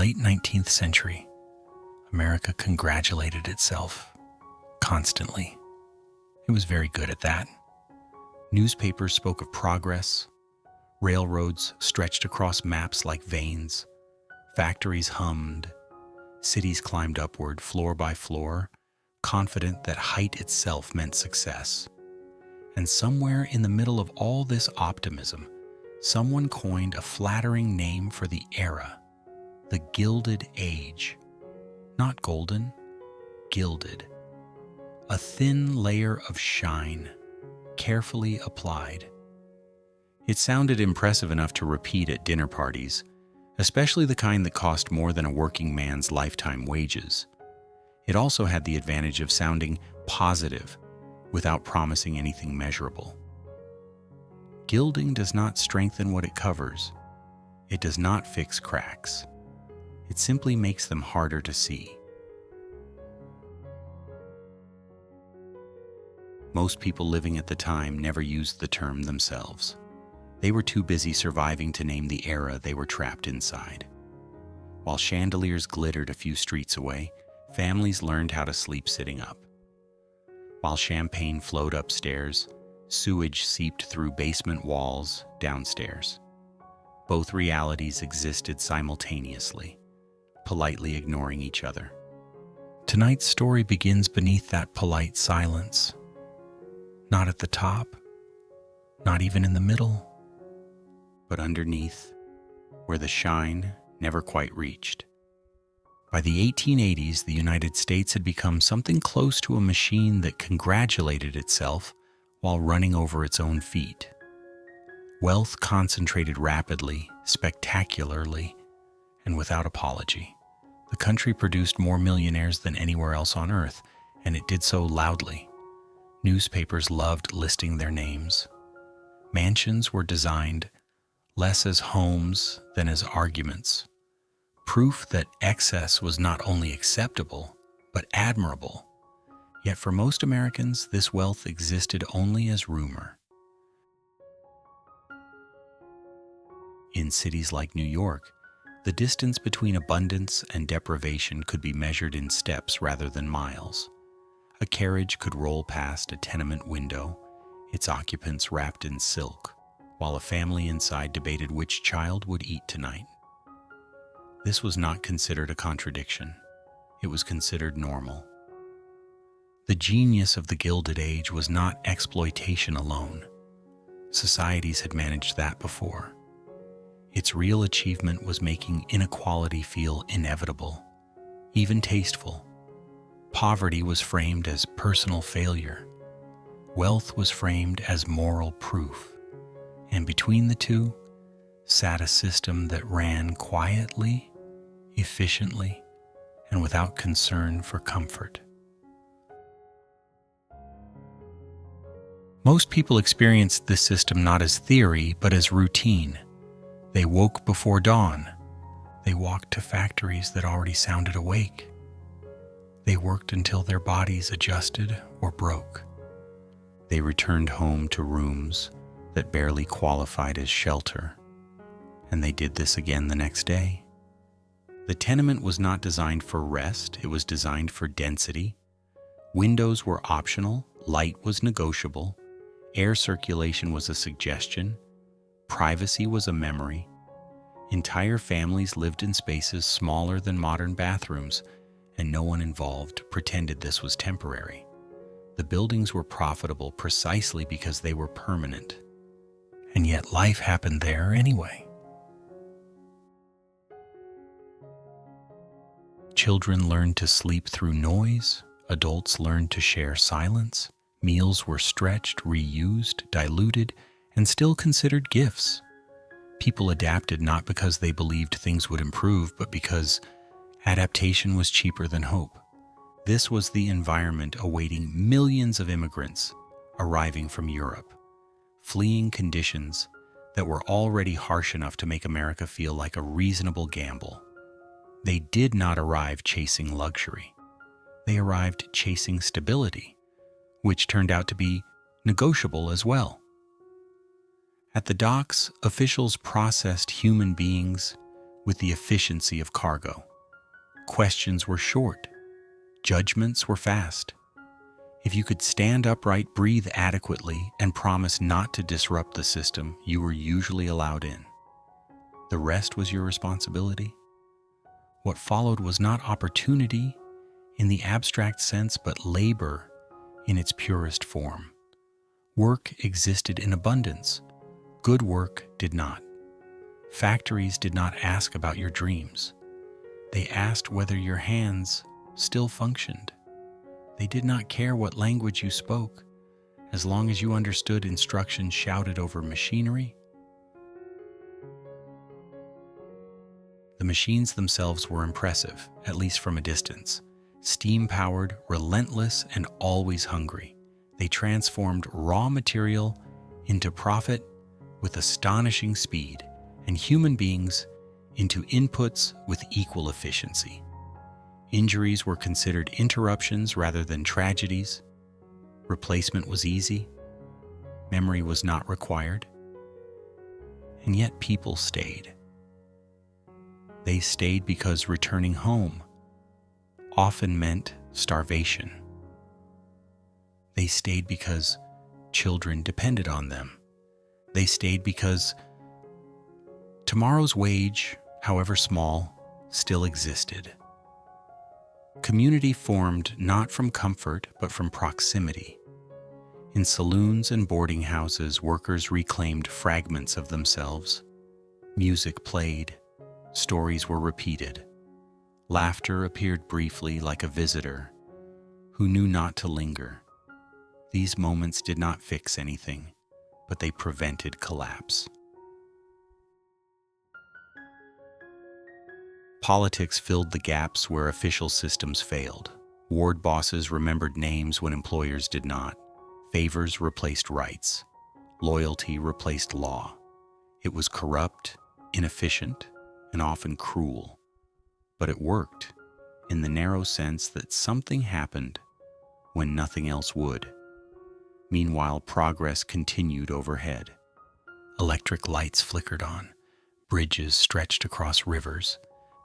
late 19th century, America congratulated itself constantly. It was very good at that. Newspapers spoke of progress. Railroads stretched across maps like veins. Factories hummed. Cities climbed upward, floor by floor, confident that height itself meant success. And somewhere in the middle of all this optimism, someone coined a flattering name for the era, the Gilded Age. Not golden, gilded. A thin layer of shine, carefully applied. It sounded impressive enough to repeat at dinner parties, especially the kind that cost more than a working man's lifetime wages. It also had the advantage of sounding positive without promising anything measurable. Gilding does not strengthen what it covers. It does not fix cracks. It simply makes them harder to see. Most people living at the time never used the term themselves. They were too busy surviving to name the era they were trapped inside. While chandeliers glittered a few streets away, families learned how to sleep sitting up. While champagne flowed upstairs, sewage seeped through basement walls downstairs. Both realities existed simultaneously, politely ignoring each other. Tonight's story begins beneath that polite silence. Not at the top, not even in the middle, but underneath, where the shine never quite reached. By the 1880s, the United States had become something close to a machine that congratulated itself while running over its own feet. Wealth concentrated rapidly, spectacularly, and without apology. The country produced more millionaires than anywhere else on earth, and it did so loudly. Newspapers loved listing their names. Mansions were designed less as homes than as arguments. Proof that excess was not only acceptable, but admirable. Yet for most Americans, this wealth existed only as rumor. In cities like New York, the distance between abundance and deprivation could be measured in steps rather than miles. A carriage could roll past a tenement window, its occupants wrapped in silk, while a family inside debated which child would eat tonight. This was not considered a contradiction. It was considered normal. The genius of the Gilded Age was not exploitation alone. Societies had managed that before. Its real achievement was making inequality feel inevitable, even tasteful. Poverty was framed as personal failure. Wealth was framed as moral proof. And between the two sat a system that ran quietly, efficiently, and without concern for comfort. Most people experienced this system not as theory, but as routine. They woke before dawn. They walked to factories that already sounded awake. They worked until their bodies adjusted or broke. They returned home to rooms that barely qualified as shelter. And they did this again the next day. The tenement was not designed for rest, it was designed for density. Windows were optional, light was negotiable, air circulation was a suggestion, privacy was a memory. Entire families lived in spaces smaller than modern bathrooms, and no one involved pretended this was temporary. The buildings were profitable precisely because they were permanent. And yet life happened there anyway. Children learned to sleep through noise. Adults learned to share silence. Meals were stretched, reused, diluted, and still considered gifts. People adapted not because they believed things would improve, but because adaptation was cheaper than hope. This was the environment awaiting millions of immigrants arriving from Europe, fleeing conditions that were already harsh enough to make America feel like a reasonable gamble. They did not arrive chasing luxury. They arrived chasing stability, which turned out to be negotiable as well. At the docks, officials processed human beings with the efficiency of cargo. Questions were short. Judgments were fast. If you could stand upright, breathe adequately, and promise not to disrupt the system, you were usually allowed in. The rest was your responsibility. What followed was not opportunity in the abstract sense, but labor in its purest form. Work existed in abundance. Good work did not. Factories did not ask about your dreams. They asked whether your hands still functioned. They did not care what language you spoke, as long as you understood instructions shouted over machinery. The machines themselves were impressive, at least from a distance. Steam-powered, relentless, and always hungry. They transformed raw material into profit with astonishing speed, and human beings into inputs with equal efficiency. Injuries were considered interruptions rather than tragedies. Replacement was easy. Memory was not required. And yet people stayed. They stayed because returning home often meant starvation. They stayed because children depended on them. They stayed because tomorrow's wage, however small, still existed. Community formed not from comfort, but from proximity. In saloons and boarding houses, workers reclaimed fragments of themselves. Music played, stories were repeated. Laughter appeared briefly like a visitor who knew not to linger. These moments did not fix anything, but they prevented collapse. Politics filled the gaps where official systems failed. Ward bosses remembered names when employers did not. Favors replaced rights. Loyalty replaced law. It was corrupt, inefficient, and often cruel. But it worked, in the narrow sense that something happened when nothing else would. Meanwhile, progress continued overhead. Electric lights flickered on. Bridges stretched across rivers.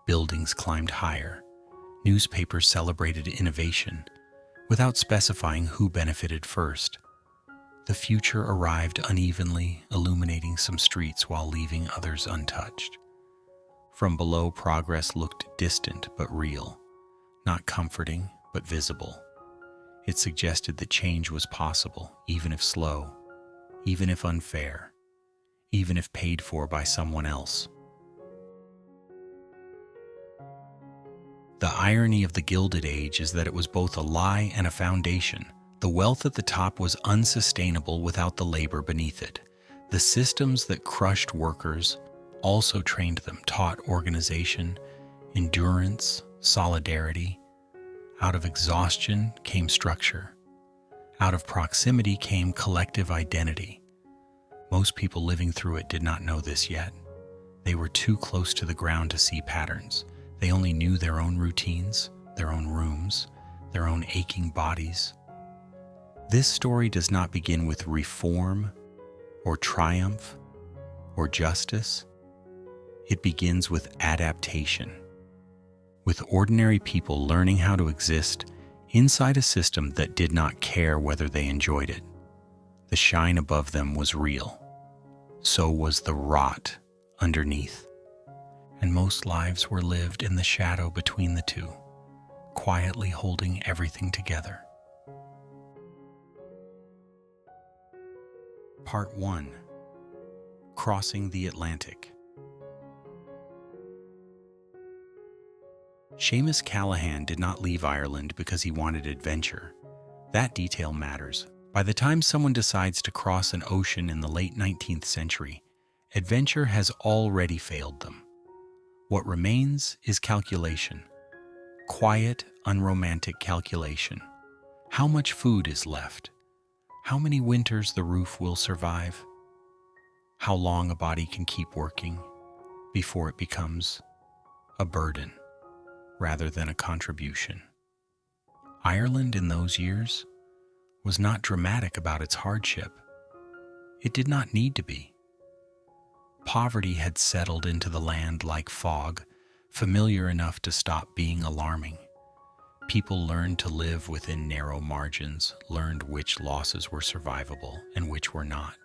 Buildings climbed higher. Newspapers celebrated innovation, without specifying who benefited first. The future arrived unevenly, illuminating some streets while leaving others untouched. From below, progress looked distant but real, not comforting but visible. It suggested that change was possible, even if slow, even if unfair, even if paid for by someone else. The irony of the Gilded Age is that it was both a lie and a foundation. The wealth at the top was unsustainable without the labor beneath it. The systems that crushed workers also trained them, taught organization, endurance, solidarity. Out of exhaustion came structure. Out of proximity came collective identity. Most people living through it did not know this yet. They were too close to the ground to see patterns. They only knew their own routines, their own rooms, their own aching bodies. This story does not begin with reform or triumph or justice. It begins with adaptation, with ordinary people learning how to exist inside a system that did not care whether they enjoyed it. The shine above them was real. So was the rot underneath. And most lives were lived in the shadow between the two, quietly holding everything together. Part 1. Crossing the Atlantic. Seamus Callahan did not leave Ireland because he wanted adventure. That detail matters. By the time someone decides to cross an ocean in the late 19th century, adventure has already failed them. What remains is calculation. Quiet, unromantic calculation. How much food is left? How many winters the roof will survive? How long a body can keep working before it becomes a burden rather than a contribution? Ireland in those years was not dramatic about its hardship. It did not need to be. Poverty had settled into the land like fog, familiar enough to stop being alarming. People learned to live within narrow margins, learned which losses were survivable and which were not.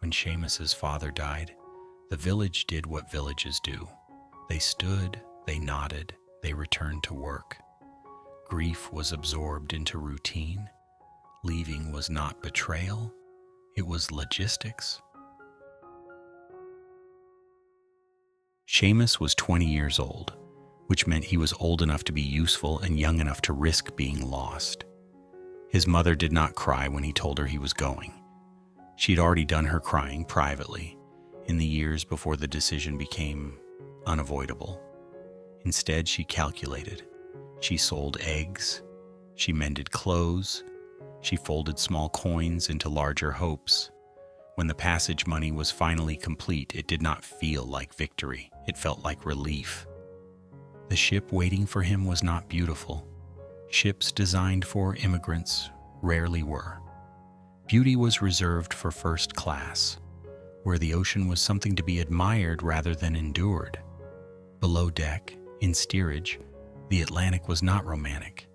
When Seamus's father died, the village did what villages do. They stood, they nodded, they returned to work. Grief was absorbed into routine. Leaving was not betrayal, it was logistics. Seamus was 20 years old, which meant he was old enough to be useful and young enough to risk being lost. His mother did not cry when he told her he was going. She'd already done her crying privately, in the years before the decision became unavoidable. Instead, she calculated. She sold eggs. She mended clothes. She folded small coins into larger hopes. When the passage money was finally complete, it did not feel like victory. It felt like relief. The ship waiting for him was not beautiful. Ships designed for immigrants rarely were. Beauty was reserved for first class, where the ocean was something to be admired rather than endured. Below deck, in steerage, the Atlantic was not romantic.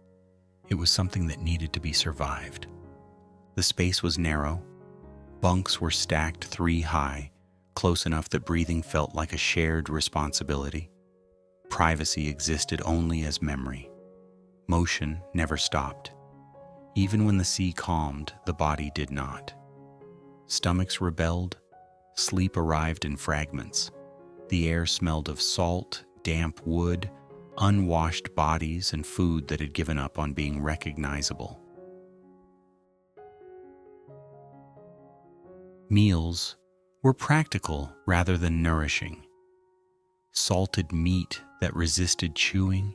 It was something that needed to be survived. The space was narrow. Bunks were stacked 3 high, close enough that breathing felt like a shared responsibility. Privacy existed only as memory. Motion never stopped. Even when the sea calmed, the body did not. Stomachs rebelled. Sleep arrived in fragments. The air smelled of salt, damp wood, unwashed bodies, and food that had given up on being recognizable. Meals were practical rather than nourishing. Salted meat that resisted chewing,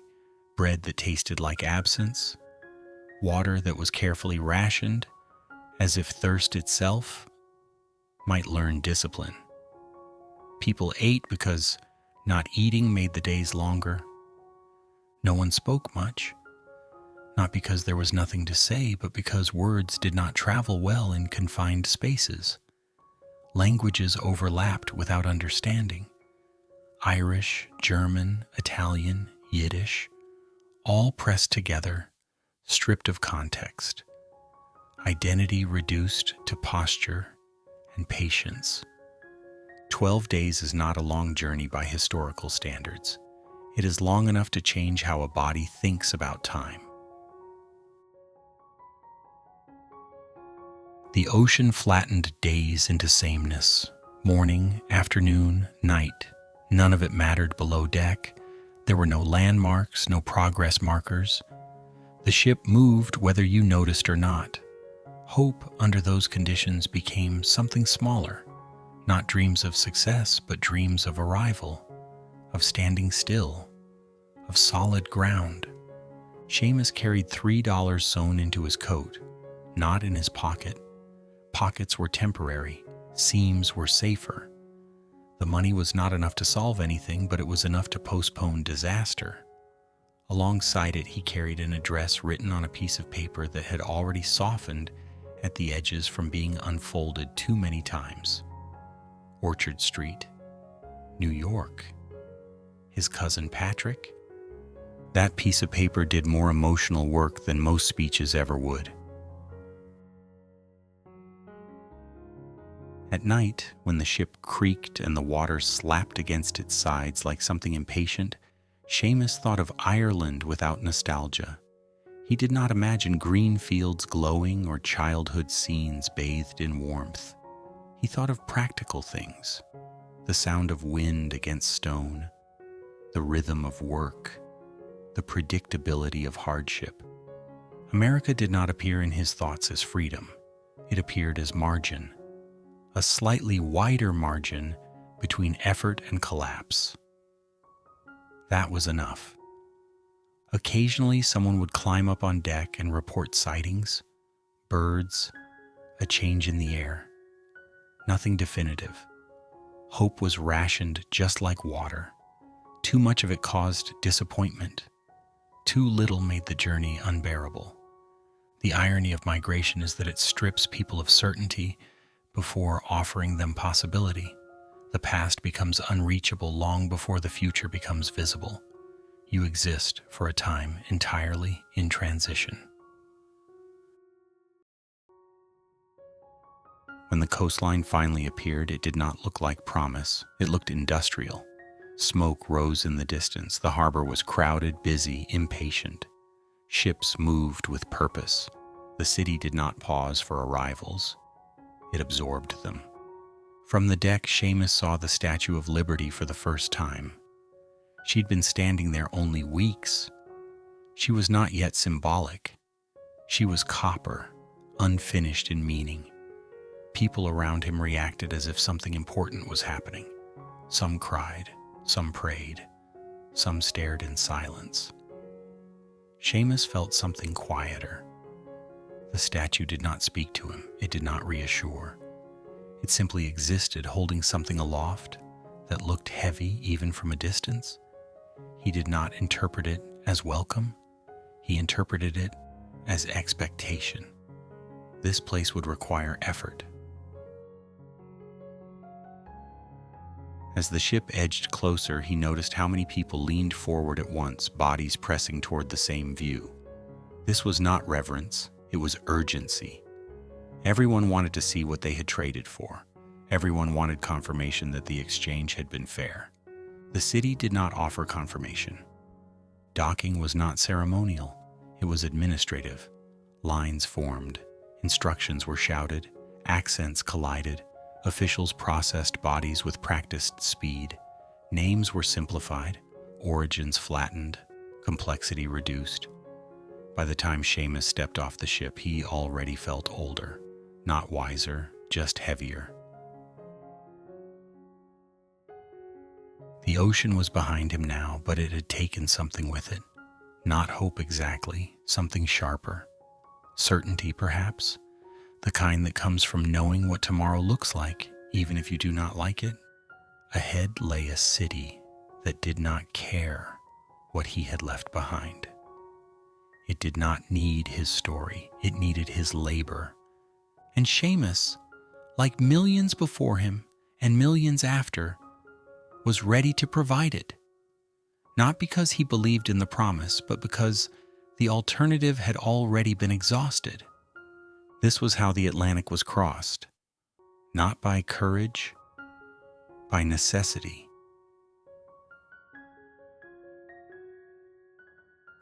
bread that tasted like absence, water that was carefully rationed, as if thirst itself might learn discipline. People ate because not eating made the days longer. No one spoke much, not because there was nothing to say, but because words did not travel well in confined spaces. Languages overlapped without understanding. Irish, German, Italian, Yiddish, all pressed together, stripped of context. Identity reduced to posture and patience. 12 days is not a long journey by historical standards. It is long enough to change how a body thinks about time. The ocean flattened days into sameness. Morning, afternoon, night. None of it mattered below deck. There were no landmarks, no progress markers. The ship moved whether you noticed or not. Hope under those conditions became something smaller. Not dreams of success, but dreams of arrival, of standing still, of solid ground. Seamus carried $3 sewn into his coat, not in his pocket. Pockets were temporary, seams were safer. The money was not enough to solve anything, but it was enough to postpone disaster. Alongside it, he carried an address written on a piece of paper that had already softened at the edges from being unfolded too many times. Orchard Street, New York. His cousin Patrick? That piece of paper did more emotional work than most speeches ever would. At night, when the ship creaked and the water slapped against its sides like something impatient, Seamus thought of Ireland without nostalgia. He did not imagine green fields glowing or childhood scenes bathed in warmth. He thought of practical things, the sound of wind against stone, the rhythm of work, the predictability of hardship. America did not appear in his thoughts as freedom. It appeared as margin, a slightly wider margin between effort and collapse. That was enough. Occasionally, someone would climb up on deck and report sightings, birds, a change in the air. Nothing definitive. Hope was rationed just like water. Too much of it caused disappointment. Too little made the journey unbearable. The irony of migration is that it strips people of certainty before offering them possibility. The past becomes unreachable long before the future becomes visible. You exist for a time entirely in transition. When the coastline finally appeared, it did not look like promise. It looked industrial. Smoke rose in the distance. The harbor was crowded, busy, impatient. Ships moved with purpose. The city did not pause for arrivals. It absorbed them. From the deck, Seamus saw the Statue of Liberty for the first time. She'd been standing there only weeks. She was not yet symbolic. She was copper, unfinished in meaning. People around him reacted as if something important was happening. Some cried, some prayed, some stared in silence. Seamus felt something quieter. The statue did not speak to him. It did not reassure. It simply existed, holding something aloft that looked heavy even from a distance. He did not interpret it as welcome. He interpreted it as expectation. This place would require effort. As the ship edged closer, he noticed how many people leaned forward at once, bodies pressing toward the same view. This was not reverence, it was urgency. Everyone wanted to see what they had traded for. Everyone wanted confirmation that the exchange had been fair. The city did not offer confirmation. Docking was not ceremonial, it was administrative. Lines formed, instructions were shouted, accents collided. Officials processed bodies with practiced speed. Names were simplified, origins flattened, complexity reduced. By the time Seamus stepped off the ship, he already felt older, not wiser, just heavier. The ocean was behind him now, but it had taken something with it. Not hope exactly, something sharper. Certainty, perhaps? The kind that comes from knowing what tomorrow looks like, even if you do not like it. Ahead lay a city that did not care what he had left behind. It did not need his story, it needed his labor. And Seamus, like millions before him and millions after, was ready to provide it. Not because he believed in the promise, but because the alternative had already been exhausted. This was how the Atlantic was crossed, not by courage, by necessity.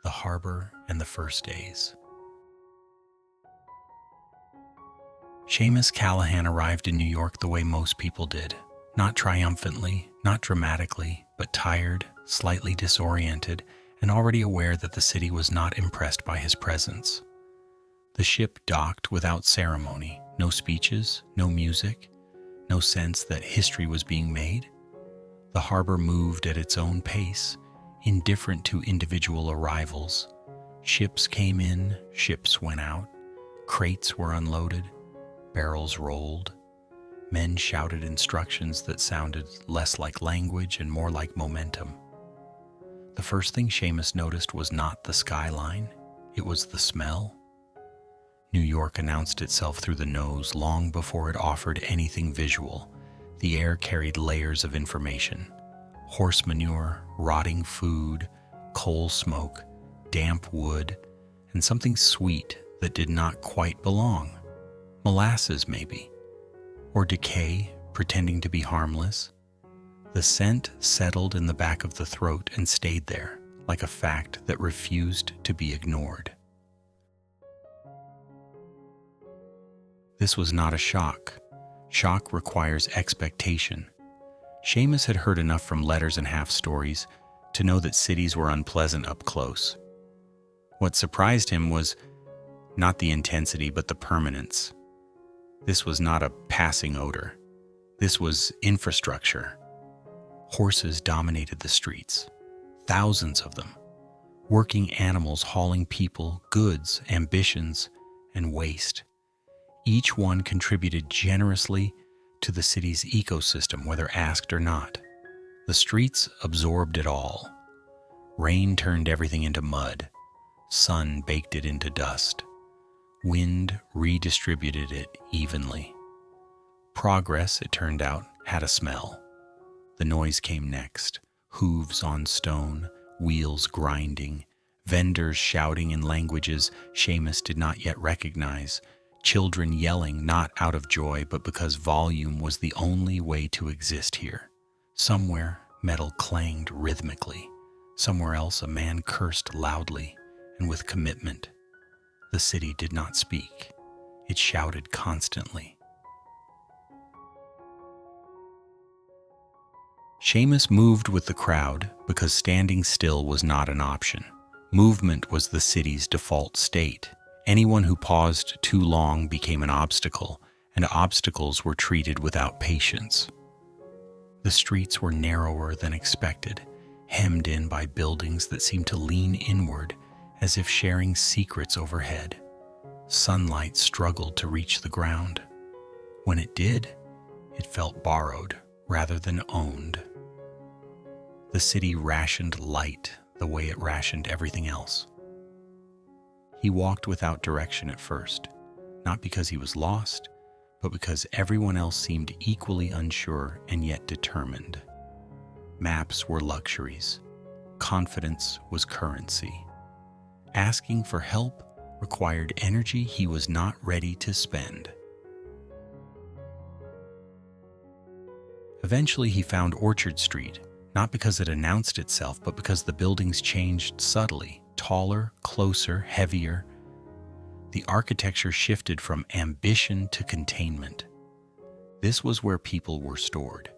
The harbor and the first days. Seamus Callahan arrived in New York the way most people did, not triumphantly, not dramatically, but tired, slightly disoriented, and already aware that the city was not impressed by his presence. The ship docked without ceremony, no speeches, no music, no sense that history was being made. The harbor moved at its own pace, indifferent to individual arrivals. Ships came in, ships went out, crates were unloaded, barrels rolled. Men shouted instructions that sounded less like language and more like momentum. The first thing Seamus noticed was not the skyline, it was the smell. New York announced itself through the nose long before it offered anything visual. The air carried layers of information. Horse manure, rotting food, coal smoke, damp wood, and something sweet that did not quite belong. Molasses, maybe. Or decay, pretending to be harmless. The scent settled in the back of the throat and stayed there, like a fact that refused to be ignored. This was not a shock. Shock requires expectation. Seamus had heard enough from letters and half-stories to know that cities were unpleasant up close. What surprised him was not the intensity, but the permanence. This was not a passing odor. This was infrastructure. Horses dominated the streets, thousands of them. Working animals hauling people, goods, ambitions, and waste. Each one contributed generously to the city's ecosystem, whether asked or not. The streets absorbed it all. Rain turned everything into mud. Sun baked it into dust. Wind redistributed it evenly. Progress, it turned out, had a smell. The noise came next. Hooves on stone, wheels grinding, vendors shouting in languages Seamus did not yet recognize, children yelling not out of joy but because volume was the only way to exist here. Somewhere, metal clanged rhythmically. Somewhere else, a man cursed loudly and with commitment. The city did not speak. It shouted constantly. Seamus moved with the crowd because standing still was not an option. Movement was the city's default state. Anyone who paused too long became an obstacle, and obstacles were treated without patience. The streets were narrower than expected, hemmed in by buildings that seemed to lean inward as if sharing secrets overhead. Sunlight struggled to reach the ground. When it did, it felt borrowed rather than owned. The city rationed light the way it rationed everything else. He walked without direction at first, not because he was lost, but because everyone else seemed equally unsure and yet determined. Maps were luxuries. Confidence was currency. Asking for help required energy he was not ready to spend. Eventually, he found Orchard Street, not because it announced itself, but because the buildings changed subtly, taller, closer, heavier. The architecture shifted from ambition to containment. This was where people were stored.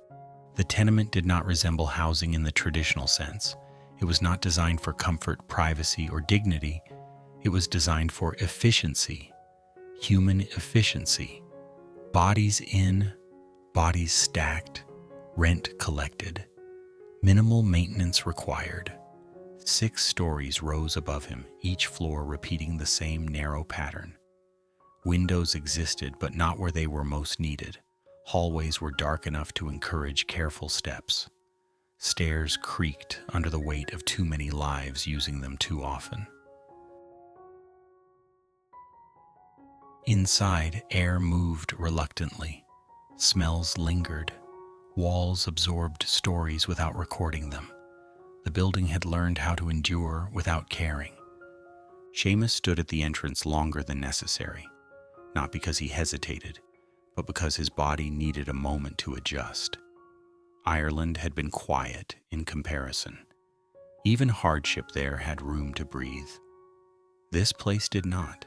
The tenement did not resemble housing in the traditional sense. It was not designed for comfort, privacy, or dignity. It was designed for efficiency, human efficiency. Bodies in, bodies stacked, rent collected. Minimal maintenance required. 6 stories rose above him, each floor repeating the same narrow pattern. Windows existed, but not where they were most needed. Hallways were dark enough to encourage careful steps. Stairs creaked under the weight of too many lives using them too often. Inside, air moved reluctantly. Smells lingered. Walls absorbed stories without recording them. The building had learned how to endure without caring. Seamus stood at the entrance longer than necessary, not because he hesitated, but because his body needed a moment to adjust. Ireland had been quiet in comparison. Even hardship there had room to breathe. This place did not.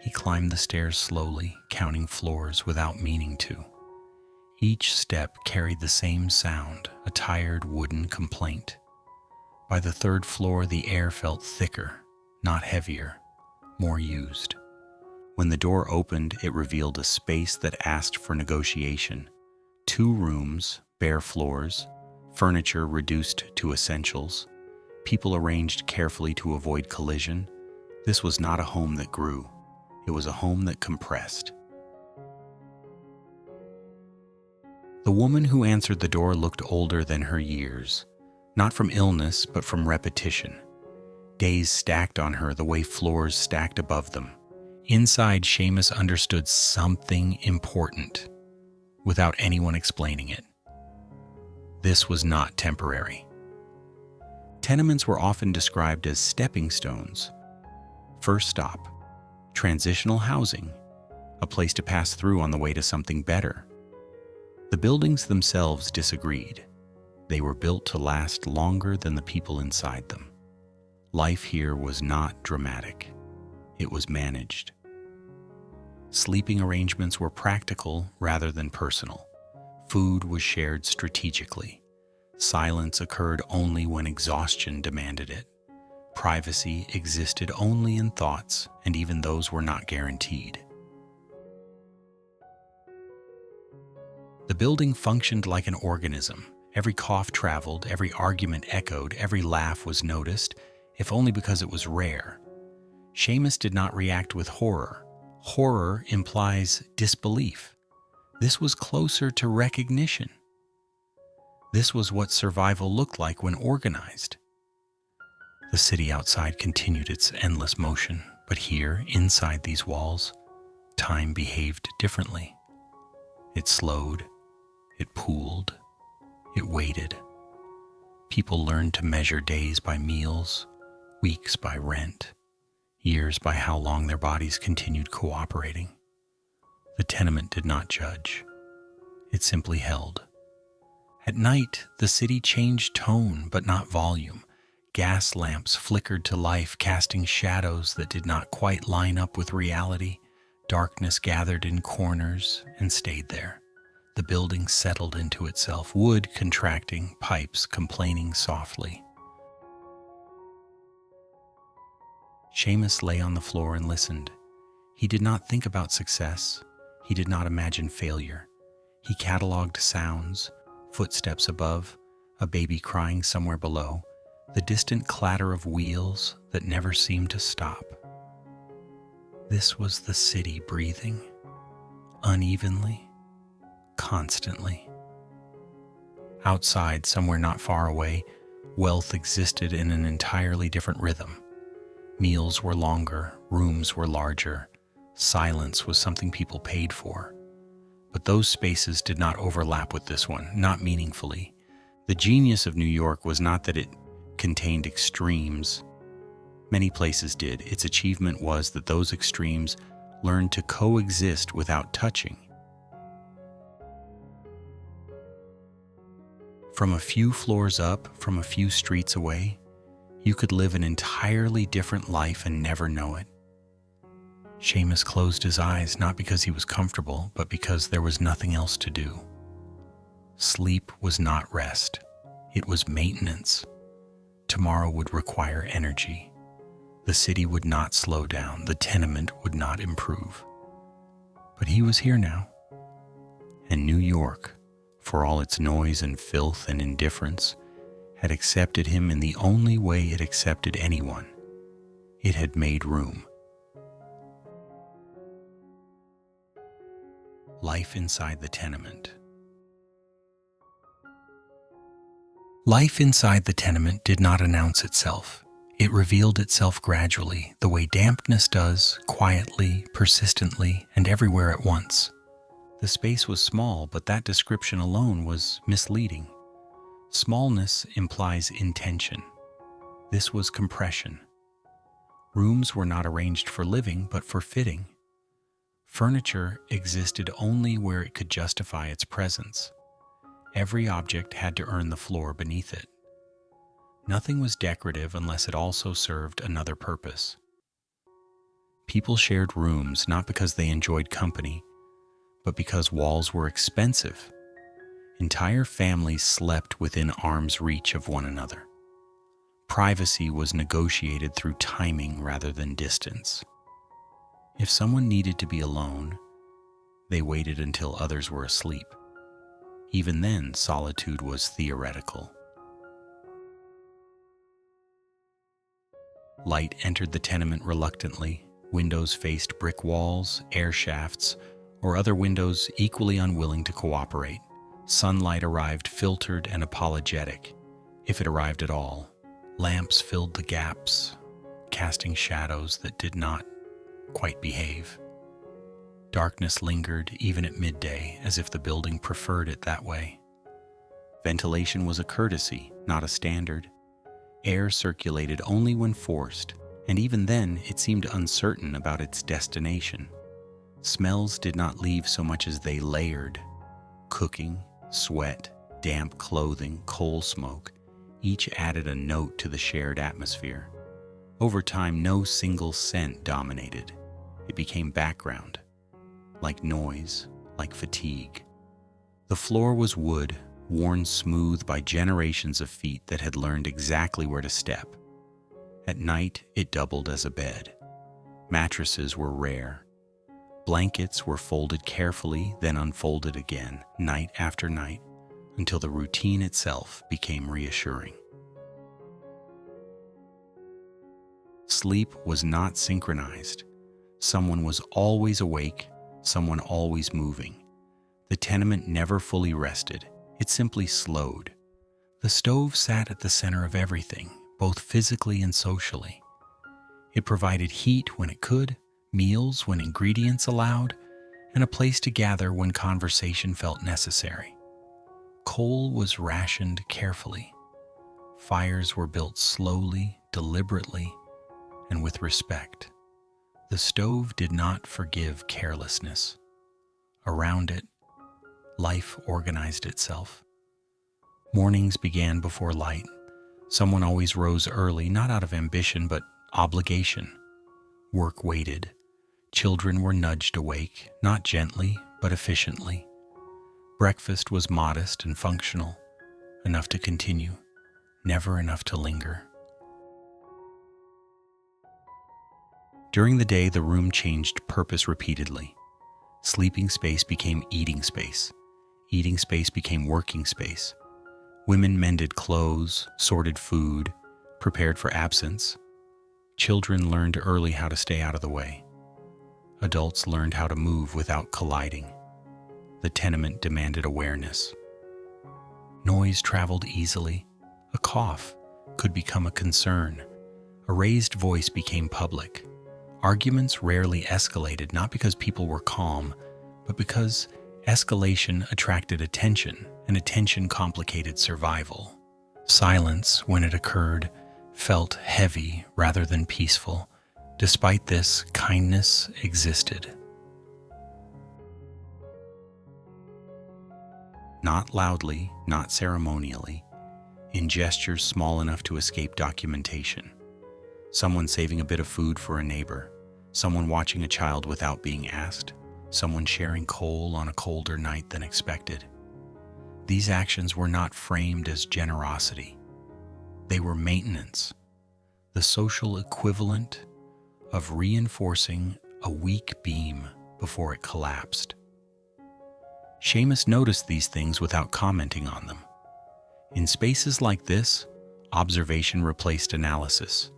He climbed the stairs slowly, counting floors without meaning to. Each step carried the same sound, a tired wooden complaint. By the 3rd floor, the air felt thicker, not heavier, more used. When the door opened, it revealed a space that asked for negotiation. 2 rooms, bare floors, furniture reduced to essentials, people arranged carefully to avoid collision. This was not a home that grew. It was a home that compressed. The woman who answered the door looked older than her years, not from illness, but from repetition. Days stacked on her the way floors stacked above them. Inside, Seamus understood something important, without anyone explaining it. This was not temporary. Tenements were often described as stepping stones. First stop, transitional housing, a place to pass through on the way to something better. The buildings themselves disagreed. They were built to last longer than the people inside them. Life here was not dramatic. It was managed. Sleeping arrangements were practical rather than personal. Food was shared strategically. Silence occurred only when exhaustion demanded it. Privacy existed only in thoughts, and even those were not guaranteed. The building functioned like an organism. Every cough traveled, every argument echoed, every laugh was noticed, if only because it was rare. Seamus did not react with horror. Horror implies disbelief. This was closer to recognition. This was what survival looked like when organized. The city outside continued its endless motion, but here, inside these walls, time behaved differently. It slowed. It pooled. It waited. People learned to measure days by meals, weeks by rent, years by how long their bodies continued cooperating. The tenement did not judge. It simply held. At night, the city changed tone but not volume. Gas lamps flickered to life, casting shadows that did not quite line up with reality. Darkness gathered in corners and stayed there. The building settled into itself, wood contracting, pipes complaining softly. Seamus lay on the floor and listened. He did not think about success. He did not imagine failure. He cataloged sounds, footsteps above, a baby crying somewhere below, the distant clatter of wheels that never seemed to stop. This was the city breathing, unevenly, constantly. Outside, somewhere not far away, wealth existed in an entirely different rhythm. Meals were longer, rooms were larger, silence was something people paid for. But those spaces did not overlap with this one, not meaningfully. The genius of New York was not that it contained extremes. Many places did. Its achievement was that those extremes learned to coexist without touching. From a few floors up, from a few streets away, you could live an entirely different life and never know it. Seamus closed his eyes, not because he was comfortable, but because there was nothing else to do. Sleep was not rest. It was maintenance. Tomorrow would require energy. The city would not slow down. The tenement would not improve. But he was here now. And New York, for all its noise and filth and indifference, had accepted him in the only way it accepted anyone. It had made room. Life inside the tenement. Life inside the tenement did not announce itself. It revealed itself gradually, the way dampness does, quietly, persistently, and everywhere at once. The space was small, but that description alone was misleading. Smallness implies intention. This was compression. Rooms were not arranged for living, but for fitting. Furniture existed only where it could justify its presence. Every object had to earn the floor beneath it. Nothing was decorative unless it also served another purpose. People shared rooms not because they enjoyed company, but because walls were expensive. Entire families slept within arm's reach of one another. Privacy was negotiated through timing rather than distance. If someone needed to be alone, they waited until others were asleep. Even then, solitude was theoretical. Light entered the tenement reluctantly. Windows faced brick walls, air shafts, or other windows equally unwilling to cooperate. Sunlight arrived filtered and apologetic, if it arrived at all. Lamps filled the gaps, casting shadows that did not quite behave. Darkness lingered even at midday, as if the building preferred it that way. Ventilation was a courtesy, not a standard. Air circulated only when forced, and even then it seemed uncertain about its destination. Smells did not leave so much as they layered. Cooking, sweat, damp clothing, coal smoke, each added a note to the shared atmosphere. Over time, no single scent dominated. It became background, like noise, like fatigue. The floor was wood, worn smooth by generations of feet that had learned exactly where to step. At night, it doubled as a bed. Mattresses were rare. Blankets were folded carefully, then unfolded again, night after night, until the routine itself became reassuring. Sleep was not synchronized. Someone was always awake, someone always moving. The tenement never fully rested. It simply slowed. The stove sat at the center of everything, both physically and socially. It provided heat when it could, meals when ingredients allowed, and a place to gather when conversation felt necessary. Coal was rationed carefully. Fires were built slowly, deliberately, and with respect. The stove did not forgive carelessness. Around it, life organized itself. Mornings began before light. Someone always rose early, not out of ambition, but obligation. Work waited. Children were nudged awake, not gently, but efficiently. Breakfast was modest and functional, enough to continue, never enough to linger. During the day, the room changed purpose repeatedly. Sleeping space became eating space. Eating space became working space. Women mended clothes, sorted food, prepared for absence. Children learned early how to stay out of the way. Adults learned how to move without colliding. The tenement demanded awareness. Noise traveled easily. A cough could become a concern. A raised voice became public. Arguments rarely escalated, not because people were calm, but because escalation attracted attention, and attention complicated survival. Silence, when it occurred, felt heavy rather than peaceful. Despite this, kindness existed. Not loudly, not ceremonially, in gestures small enough to escape documentation. Someone saving a bit of food for a neighbor, someone watching a child without being asked, someone sharing coal on a colder night than expected. These actions were not framed as generosity. They were maintenance, the social equivalent of reinforcing a weak beam before it collapsed. Seamus noticed these things without commenting on them. In spaces like this, observation replaced analysis.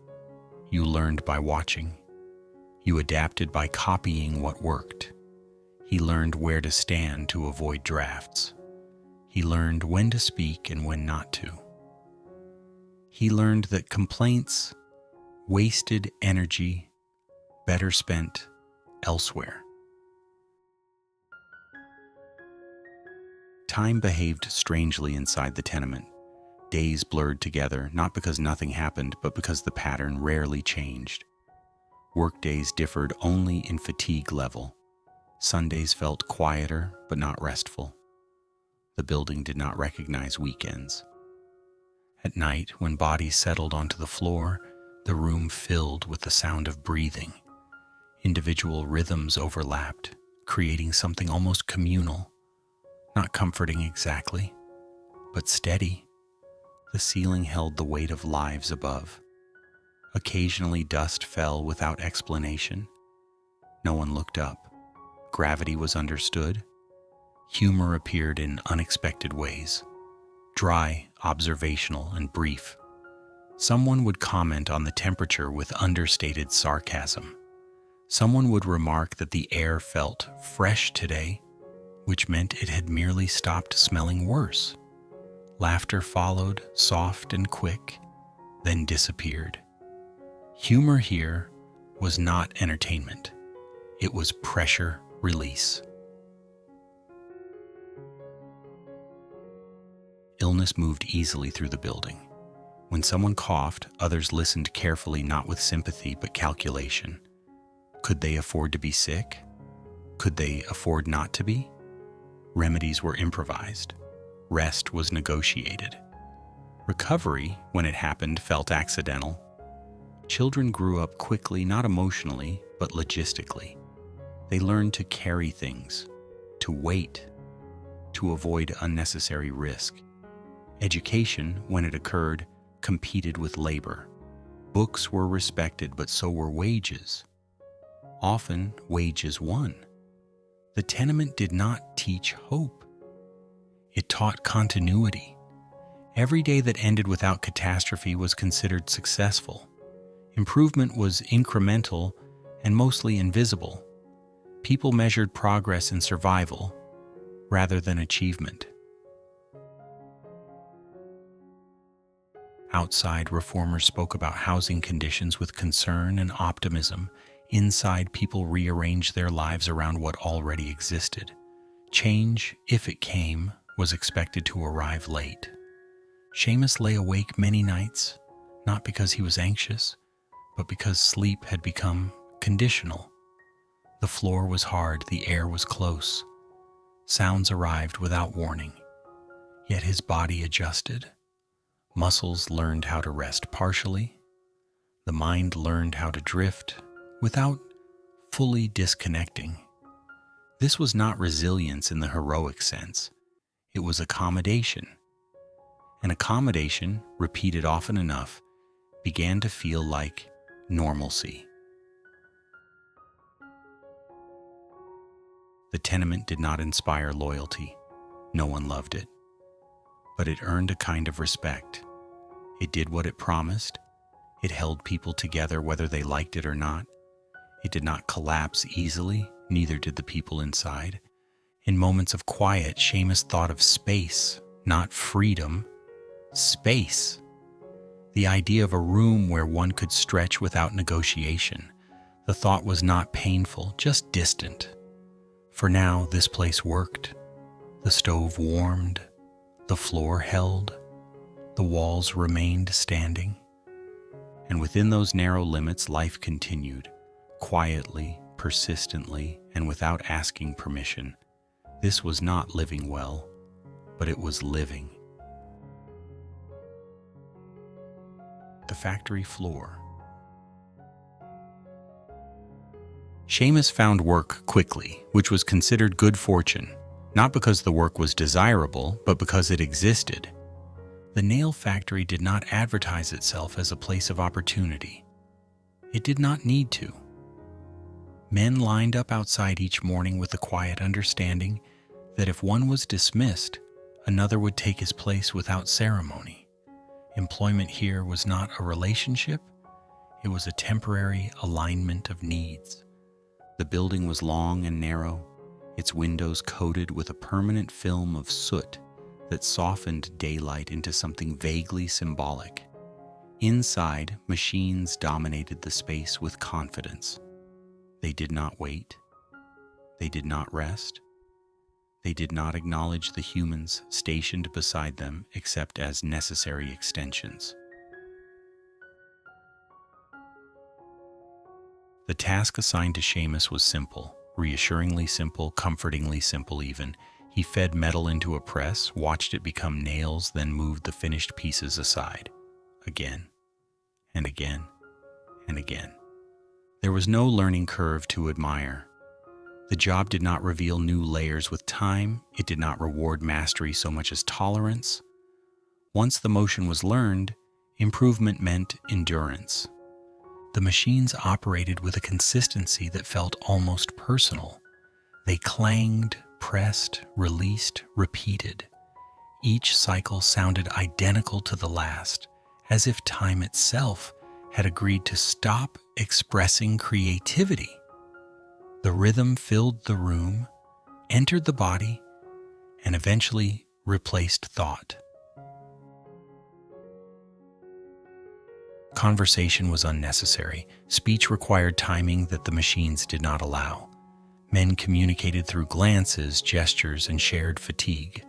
You learned by watching. You adapted by copying what worked. He learned where to stand to avoid drafts. He learned when to speak and when not to. He learned that complaints wasted energy better spent elsewhere. Time behaved strangely inside the tenement. Days blurred together, not because nothing happened, but because the pattern rarely changed. Workdays differed only in fatigue level. Sundays felt quieter, but not restful. The building did not recognize weekends. At night, when bodies settled onto the floor, the room filled with the sound of breathing. Individual rhythms overlapped, creating something almost communal. Not comforting exactly, but steady. The ceiling held the weight of lives above. Occasionally dust fell without explanation. No one looked up. Gravity was understood. Humor appeared in unexpected ways. Dry, observational, and brief. Someone would comment on the temperature with understated sarcasm. Someone would remark that the air felt fresh today, which meant it had merely stopped smelling worse. Laughter followed, soft and quick, then disappeared. Humor here was not entertainment. It was pressure release. Illness moved easily through the building. When someone coughed, others listened carefully, not with sympathy, but calculation. Could they afford to be sick? Could they afford not to be? Remedies were improvised. Rest was negotiated. Recovery, when it happened, felt accidental. Children grew up quickly, not emotionally, but logistically. They learned to carry things, to wait, to avoid unnecessary risk. Education, when it occurred, competed with labor. Books were respected, but so were wages. Often, wages won. The tenement did not teach hope. It taught continuity. Every day that ended without catastrophe was considered successful. Improvement was incremental and mostly invisible. People measured progress in survival rather than achievement. Outside, reformers spoke about housing conditions with concern and optimism. Inside, people rearranged their lives around what already existed. Change, if it came, was expected to arrive late. Seamus lay awake many nights, not because he was anxious, but because sleep had become conditional. The floor was hard, the air was close. Sounds arrived without warning, yet his body adjusted. Muscles learned how to rest partially. The mind learned how to drift without fully disconnecting. This was not resilience in the heroic sense. It was accommodation. And accommodation, repeated often enough, began to feel like normalcy. The tenement did not inspire loyalty. No one loved it. But it earned a kind of respect. It did what it promised. It held people together whether they liked it or not. It did not collapse easily, neither did the people inside. In moments of quiet, Seamus thought of space, not freedom. Space. The idea of a room where one could stretch without negotiation. The thought was not painful, just distant. For now, this place worked. The stove warmed. The floor held. The walls remained standing. And within those narrow limits, life continued, quietly, persistently, and without asking permission. This was not living well, but it was living. The factory floor. Seamus found work quickly, which was considered good fortune, not because the work was desirable, but because it existed. The nail factory did not advertise itself as a place of opportunity. It did not need to. Men lined up outside each morning with the quiet understanding that if one was dismissed, another would take his place without ceremony. Employment here was not a relationship, it was a temporary alignment of needs. The building was long and narrow, its windows coated with a permanent film of soot that softened daylight into something vaguely symbolic. Inside, machines dominated the space with confidence. They did not wait. They did not rest. They did not acknowledge the humans stationed beside them except as necessary extensions. The task assigned to Seamus was simple, reassuringly simple, comfortingly simple even. He fed metal into a press, watched it become nails, then moved the finished pieces aside. Again, and again, and again. There was no learning curve to admire. The job did not reveal new layers with time. It did not reward mastery so much as tolerance. Once the motion was learned, improvement meant endurance. The machines operated with a consistency that felt almost personal. They clanged, pressed, released, repeated. Each cycle sounded identical to the last, as if time itself had agreed to stop expressing creativity. The rhythm filled the room, entered the body, and eventually replaced thought. Conversation was unnecessary. Speech required timing that the machines did not allow. Men communicated through glances, gestures, and shared fatigue.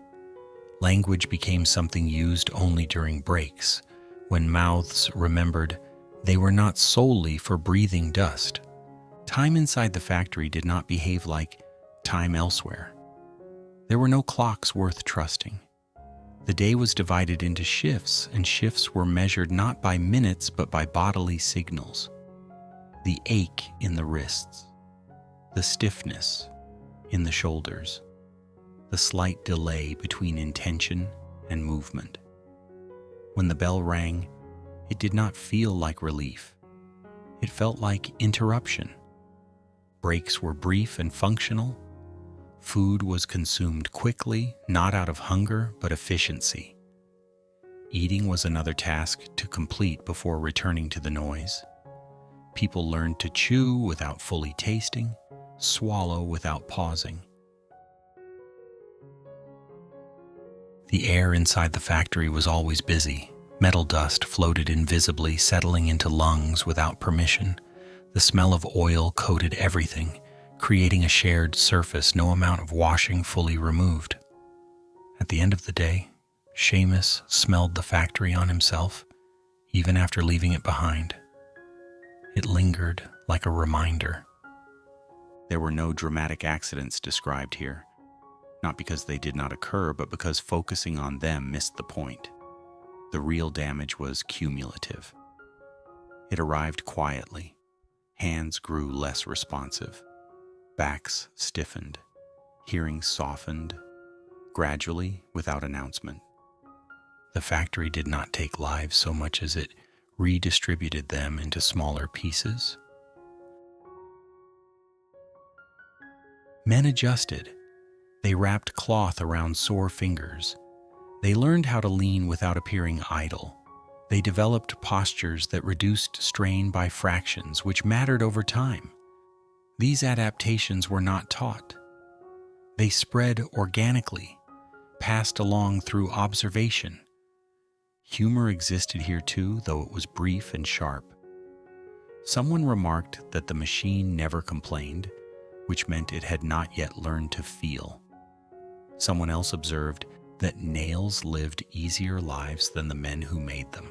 Language became something used only during breaks, when mouths remembered they were not solely for breathing dust. Time inside the factory did not behave like time elsewhere. There were no clocks worth trusting. The day was divided into shifts, and shifts were measured not by minutes but by bodily signals. The ache in the wrists, the stiffness in the shoulders, the slight delay between intention and movement. When the bell rang, it did not feel like relief. It felt like interruption. Breaks were brief and functional. Food was consumed quickly, not out of hunger, but efficiency. Eating was another task to complete before returning to the noise. People learned to chew without fully tasting, swallow without pausing. The air inside the factory was always busy. Metal dust floated invisibly, settling into lungs without permission. The smell of oil coated everything, creating a shared surface no amount of washing fully removed. At the end of the day, Seamus smelled the factory on himself, even after leaving it behind. It lingered like a reminder. There were no dramatic accidents described here, not because they did not occur, but because focusing on them missed the point. The real damage was cumulative. It arrived quietly. Hands grew less responsive. Backs stiffened. Hearing softened, gradually, without announcement. The factory did not take lives so much as it redistributed them into smaller pieces. Men adjusted. They wrapped cloth around sore fingers. They learned how to lean without appearing idle. They developed postures that reduced strain by fractions, which mattered over time. These adaptations were not taught. They spread organically, passed along through observation. Humor existed here too, though it was brief and sharp. Someone remarked that the machine never complained, which meant it had not yet learned to feel. Someone else observed that nails lived easier lives than the men who made them.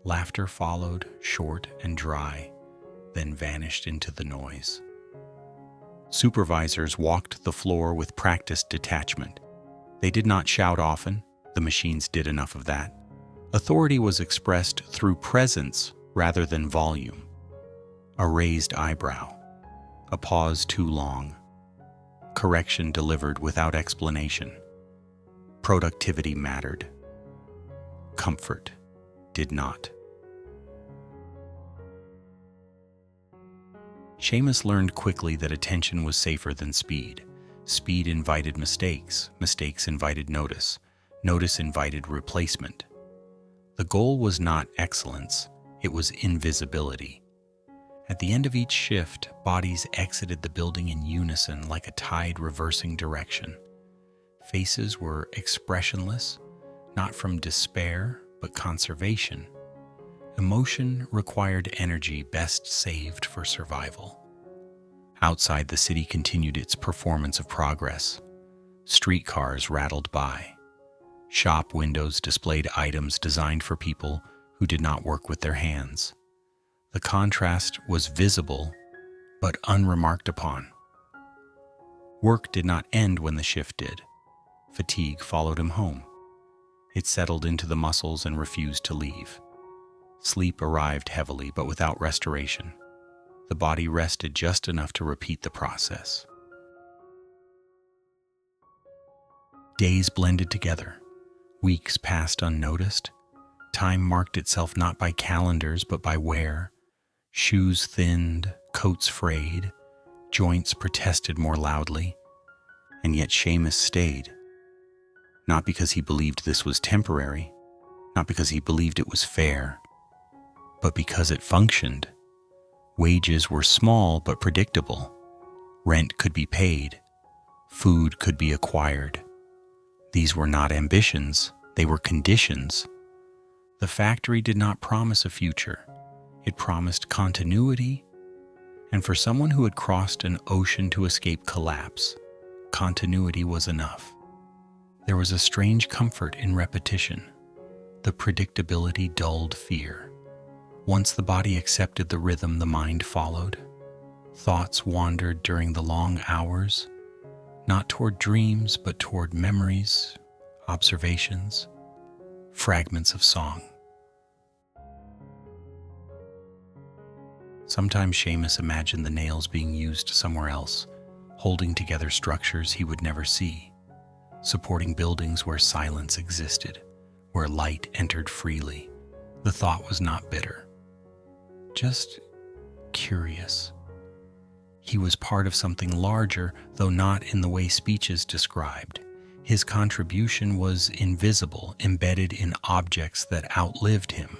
Laughter followed, short and dry, then vanished into the noise. Supervisors walked the floor with practiced detachment. They did not shout often. The machines did enough of that. Authority was expressed through presence rather than volume. A raised eyebrow. A pause too long. Correction delivered without explanation. Productivity mattered. Comfort did not. Seamus learned quickly that attention was safer than speed. Speed invited mistakes. Mistakes invited notice. Notice invited replacement. The goal was not excellence. It was invisibility. At the end of each shift, bodies exited the building in unison like a tide reversing direction. Faces were expressionless, not from despair, but conservation. Emotion required energy best saved for survival. Outside, the city continued its performance of progress. Streetcars rattled by. Shop windows displayed items designed for people who did not work with their hands. The contrast was visible, but unremarked upon. Work did not end when the shift did. Fatigue followed him home. It settled into the muscles and refused to leave. Sleep arrived heavily, but without restoration. The body rested just enough to repeat the process. Days blended together. Weeks passed unnoticed. Time marked itself not by calendars, but by wear. Shoes thinned, coats frayed, joints protested more loudly. And yet Seamus stayed. Not because he believed this was temporary, not because he believed it was fair, but because it functioned. Wages were small but predictable. Rent could be paid. Food could be acquired. These were not ambitions, they were conditions. The factory did not promise a future. It promised continuity, and for someone who had crossed an ocean to escape collapse, continuity was enough. There was a strange comfort in repetition. The predictability dulled fear. Once the body accepted the rhythm, the mind followed. Thoughts wandered during the long hours, not toward dreams, but toward memories, observations, fragments of song. Sometimes Seamus imagined the nails being used somewhere else, holding together structures he would never see, supporting buildings where silence existed, where light entered freely. The thought was not bitter, just curious. He was part of something larger, though not in the way speech is described. His contribution was invisible, embedded in objects that outlived him.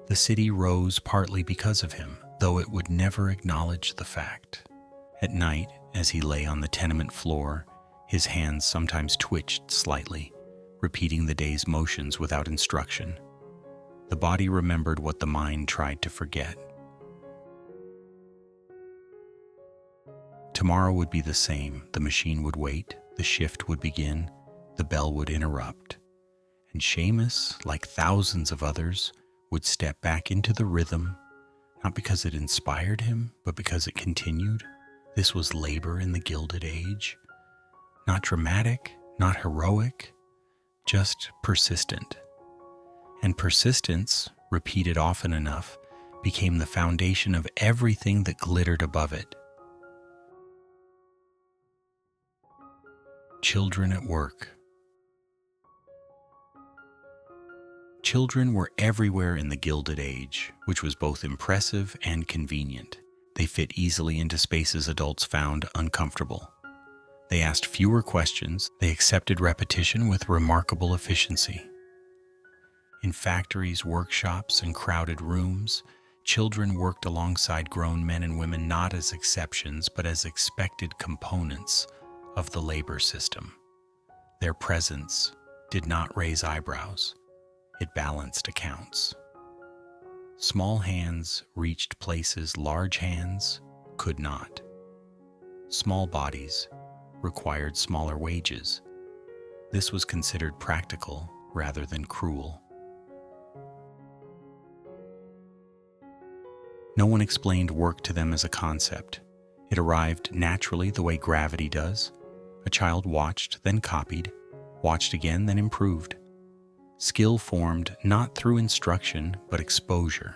The city rose partly because of him, though it would never acknowledge the fact. At night, as he lay on the tenement floor, his hands sometimes twitched slightly, repeating the day's motions without instruction. The body remembered what the mind tried to forget. Tomorrow would be the same. The machine would wait, the shift would begin, the bell would interrupt, and Seamus, like thousands of others, would step back into the rhythm, not because it inspired him, but because it continued. This was labor in the Gilded Age. Not dramatic, not heroic, just persistent. And persistence, repeated often enough, became the foundation of everything that glittered above it. Children at work. Children were everywhere in the Gilded Age, which was both impressive and convenient. They fit easily into spaces adults found uncomfortable. They asked fewer questions. They accepted repetition with remarkable efficiency. In factories, workshops, and crowded rooms, children worked alongside grown men and women not as exceptions, but as expected components of the labor system. Their presence did not raise eyebrows. It balanced accounts. Small hands reached places large hands could not. Small bodies required smaller wages. This was considered practical rather than cruel. No one explained work to them as a concept. It arrived naturally the way gravity does. A child watched, then copied, watched again, then improved. Skill formed not through instruction, but exposure.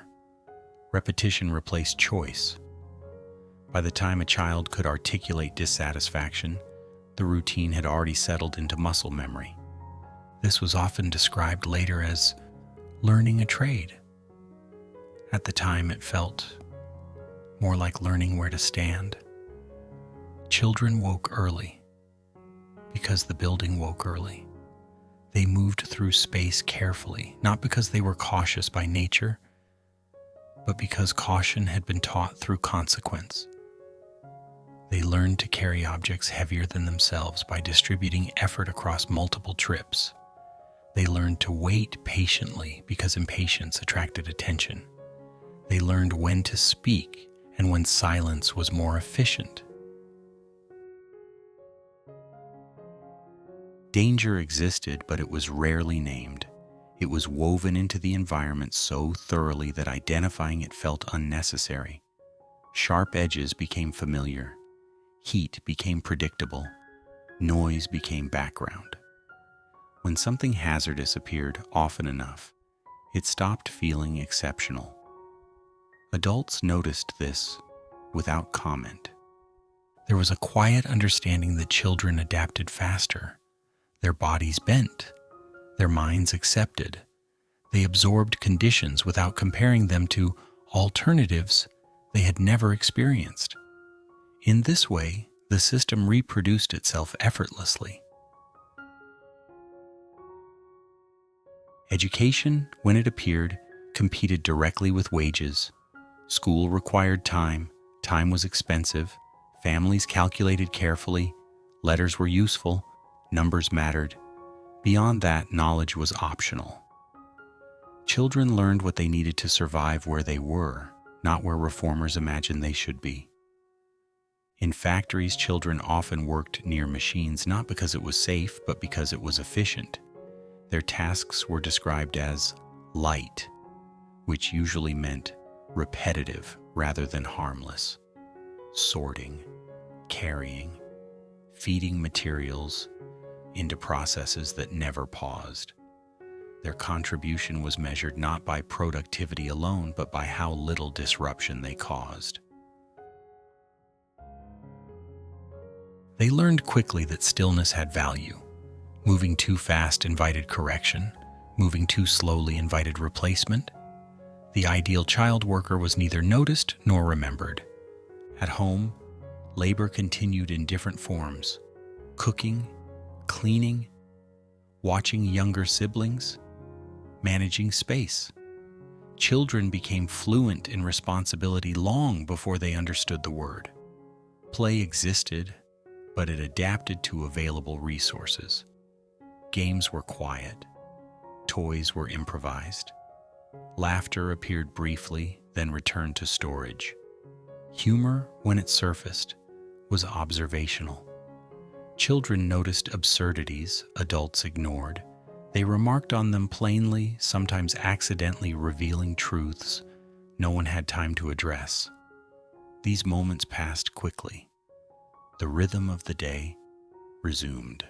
Repetition replaced choice. By the time a child could articulate dissatisfaction, the routine had already settled into muscle memory. This was often described later as learning a trade. At the time, it felt more like learning where to stand. Children woke early because the building woke early. They moved through space carefully, not because they were cautious by nature, but because caution had been taught through consequence. They learned to carry objects heavier than themselves by distributing effort across multiple trips. They learned to wait patiently because impatience attracted attention. They learned when to speak and when silence was more efficient. Danger existed, but it was rarely named. It was woven into the environment so thoroughly that identifying it felt unnecessary. Sharp edges became familiar. Heat became predictable. Noise became background. When something hazardous appeared often enough, it stopped feeling exceptional. Adults noticed this without comment. There was a quiet understanding that children adapted faster. Their bodies bent. Their minds accepted. They absorbed conditions without comparing them to alternatives they had never experienced. In this way, the system reproduced itself effortlessly. Education, when it appeared, competed directly with wages. School required time. Time was expensive. Families calculated carefully. Letters were useful. Numbers mattered. Beyond that, knowledge was optional. Children learned what they needed to survive where they were, not where reformers imagined they should be. In factories, children often worked near machines not because it was safe, but because it was efficient. Their tasks were described as light, which usually meant repetitive rather than harmless. Sorting, carrying, feeding materials into processes that never paused. Their contribution was measured not by productivity alone, but by how little disruption they caused. They learned quickly that stillness had value. Moving too fast invited correction. Moving too slowly invited replacement. The ideal child worker was neither noticed nor remembered. At home, labor continued in different forms: cooking, cleaning, watching younger siblings, managing space. Children became fluent in responsibility long before they understood the word. Play existed, but it adapted to available resources. Games were quiet. Toys were improvised. Laughter appeared briefly, then returned to storage. Humor, when it surfaced, was observational. Children noticed absurdities adults ignored. They remarked on them plainly, sometimes accidentally revealing truths no one had time to address. These moments passed quickly. The rhythm of the day resumed.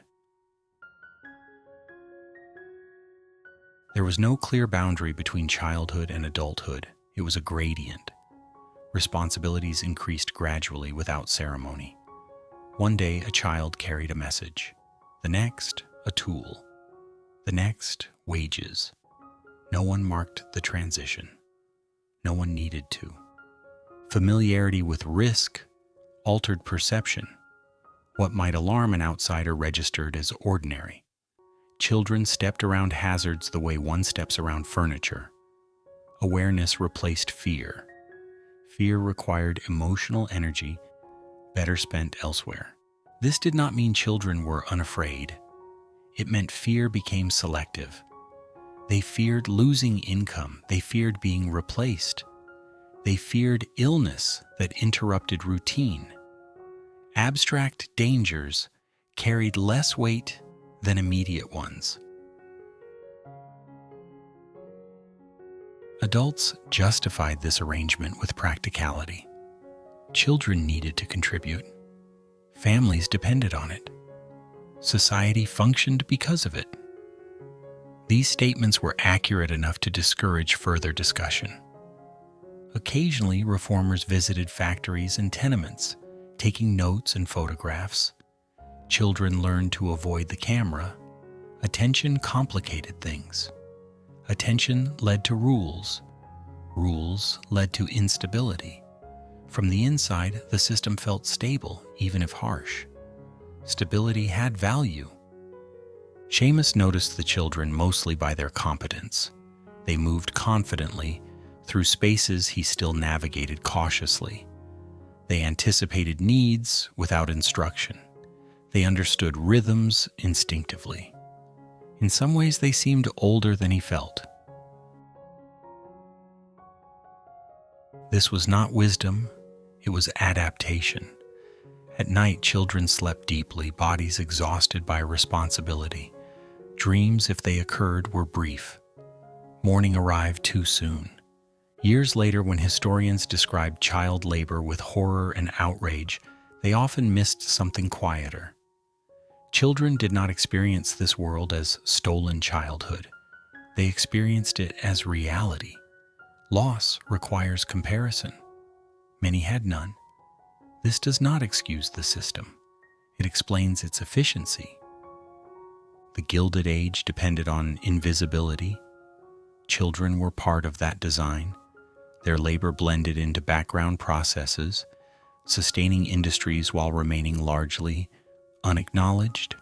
There was no clear boundary between childhood and adulthood. It was a gradient. Responsibilities increased gradually without ceremony. One day, a child carried a message. The next, a tool. The next, wages. No one marked the transition. No one needed to. Familiarity with risk altered perception. What might alarm an outsider registered as ordinary. Children stepped around hazards the way one steps around furniture. Awareness replaced fear. Fear required emotional energy better spent elsewhere. This did not mean children were unafraid. It meant fear became selective. They feared losing income. They feared being replaced. They feared illness that interrupted routine. Abstract dangers carried less weight than immediate ones. Adults justified this arrangement with practicality. Children needed to contribute. Families depended on it. Society functioned because of it. These statements were accurate enough to discourage further discussion. Occasionally, reformers visited factories and tenements, taking notes and photographs. Children learned to avoid the camera. Attention complicated things. Attention led to rules. Rules led to instability. From the inside, the system felt stable, even if harsh. Stability had value. Seamus noticed the children mostly by their competence. They moved confidently through spaces he still navigated cautiously. They anticipated needs without instruction. They understood rhythms instinctively. In some ways, they seemed older than he felt. This was not wisdom, it was adaptation. At night, children slept deeply, bodies exhausted by responsibility. Dreams, if they occurred, were brief. Morning arrived too soon. Years later, when historians described child labor with horror and outrage, they often missed something quieter. Children did not experience this world as stolen childhood. They experienced it as reality. Loss requires comparison. Many had none. This does not excuse the system. It explains its efficiency. The Gilded Age depended on invisibility. Children were part of that design. Their labor blended into background processes, sustaining industries while remaining largely unacknowledged.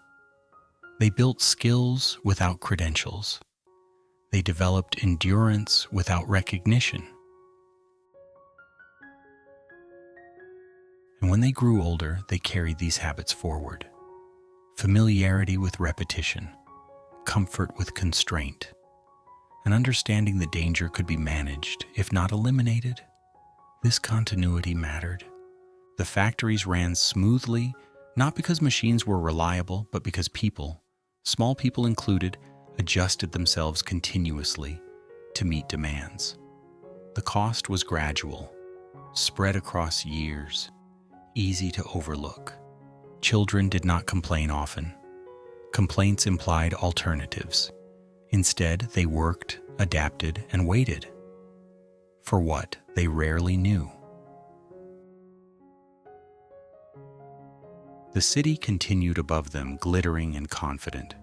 They built skills without credentials. They developed endurance without recognition. And when they grew older, they carried these habits forward. Familiarity with repetition, comfort with constraint, and understanding that danger could be managed, if not eliminated. This continuity mattered. The factories ran smoothly, not because machines were reliable, but because people, small people included, adjusted themselves continuously to meet demands. The cost was gradual, spread across years, easy to overlook. Children did not complain often. Complaints implied alternatives. Instead, they worked, adapted, and waited. For what they rarely knew. The city continued above them, glittering and confident.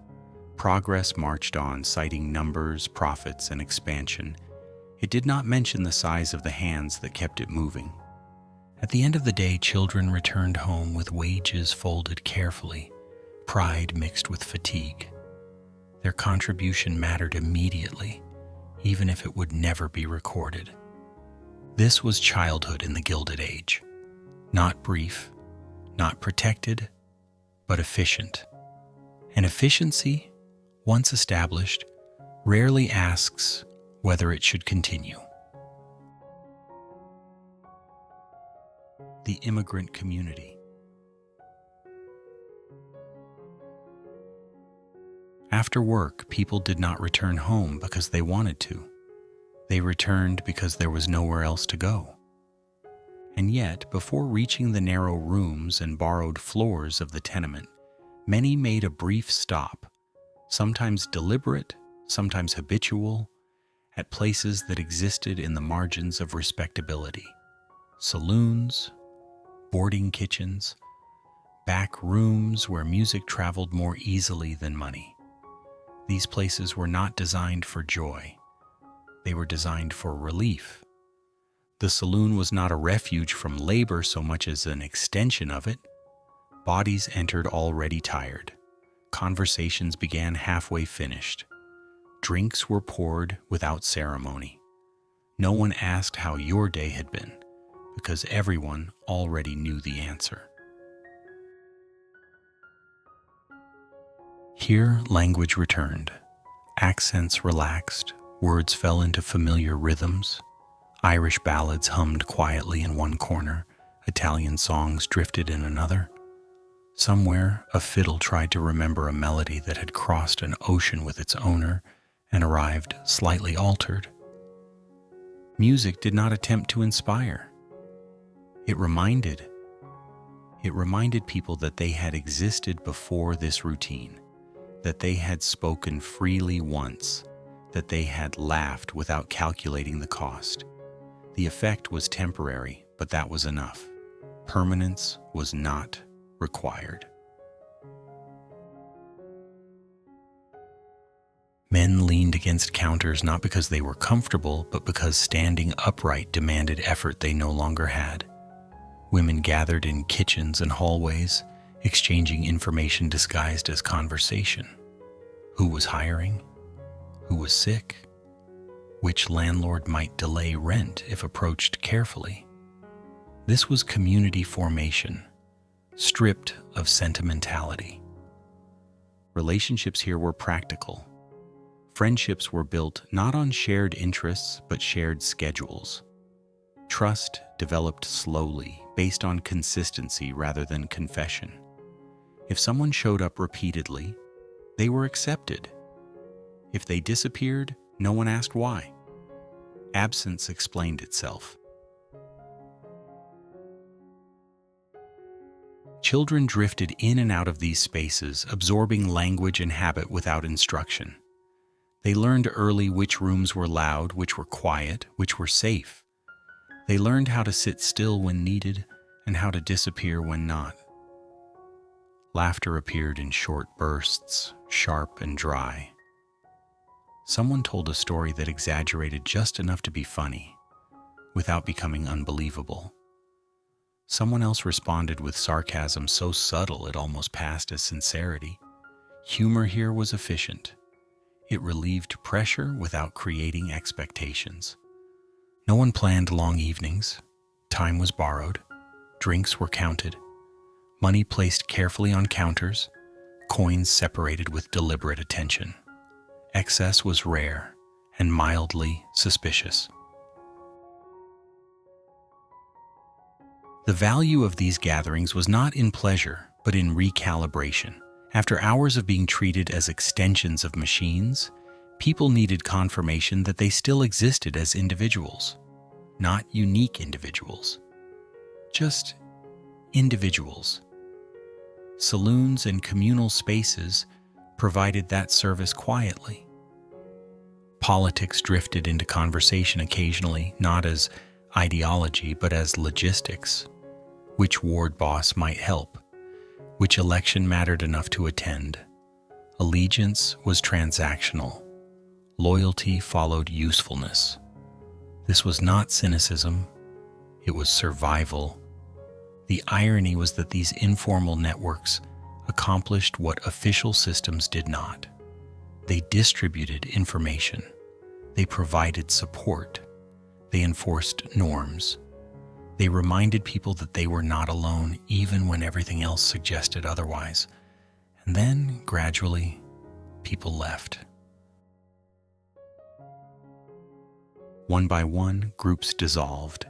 Progress marched on, citing numbers, profits, and expansion. It did not mention the size of the hands that kept it moving. At the end of the day, children returned home with wages folded carefully, pride mixed with fatigue. Their contribution mattered immediately, even if it would never be recorded. This was childhood in the Gilded Age. Not brief, not protected, but efficient. And efficiency, once established, rarely asks whether it should continue. The immigrant community. After work, people did not return home because they wanted to. They returned because there was nowhere else to go. And yet, before reaching the narrow rooms and borrowed floors of the tenement, many made a brief stop, sometimes deliberate, sometimes habitual, at places that existed in the margins of respectability. Saloons, boarding kitchens, back rooms where music traveled more easily than money. These places were not designed for joy. They were designed for relief. The saloon was not a refuge from labor so much as an extension of it. Bodies entered already tired. Conversations began halfway finished. Drinks were poured without ceremony. No one asked how your day had been, because everyone already knew the answer. Here, language returned. Accents relaxed, words fell into familiar rhythms. Irish ballads hummed quietly in one corner, Italian songs drifted in another. Somewhere, a fiddle tried to remember a melody that had crossed an ocean with its owner and arrived slightly altered. Music did not attempt to inspire. It reminded people that they had existed before this routine, that they had spoken freely once, that they had laughed without calculating the cost. The effect was temporary, but that was enough. Permanence was not required. Men leaned against counters not because they were comfortable, but because standing upright demanded effort they no longer had. Women gathered in kitchens and hallways, exchanging information disguised as conversation. Who was hiring? Who was sick? Which landlord might delay rent if approached carefully? This was community formation, stripped of sentimentality. Relationships here were practical. Friendships were built not on shared interests, but shared schedules. Trust developed slowly, based on consistency rather than confession. If someone showed up repeatedly, they were accepted. If they disappeared, no one asked why. Absence explained itself. Children drifted in and out of these spaces, absorbing language and habit without instruction. They learned early which rooms were loud, which were quiet, which were safe. They learned how to sit still when needed and how to disappear when not. Laughter appeared in short bursts, sharp and dry. Someone told a story that exaggerated just enough to be funny, without becoming unbelievable. Someone else responded with sarcasm so subtle it almost passed as sincerity. Humor here was efficient. It relieved pressure without creating expectations. No one planned long evenings. Time was borrowed. Drinks were counted. Money placed carefully on counters. Coins separated with deliberate attention. Excess was rare and mildly suspicious. The value of these gatherings was not in pleasure, but in recalibration. After hours of being treated as extensions of machines, people needed confirmation that they still existed as individuals, not unique individuals, just individuals. Saloons and communal spaces provided that service quietly. Politics drifted into conversation occasionally, not as ideology, but as logistics. Which ward boss might help? Which election mattered enough to attend? Allegiance was transactional. Loyalty followed usefulness. This was not cynicism, it was survival. The irony was that these informal networks accomplished what official systems did not. They distributed information. They provided support. They enforced norms. They reminded people that they were not alone, even when everything else suggested otherwise. And then, gradually, people left. One by one, groups dissolved.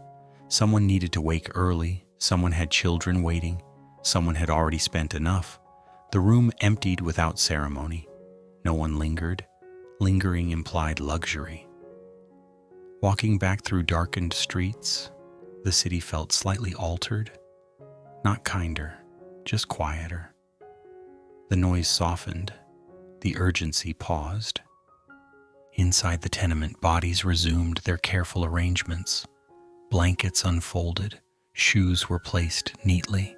Someone needed to wake early. Someone had children waiting. Someone had already spent enough. The room emptied without ceremony. No one lingered. Lingering implied luxury. Walking back through darkened streets, the city felt slightly altered, not kinder, just quieter. The noise softened, the urgency paused. Inside the tenement, bodies resumed their careful arrangements. Blankets unfolded, shoes were placed neatly.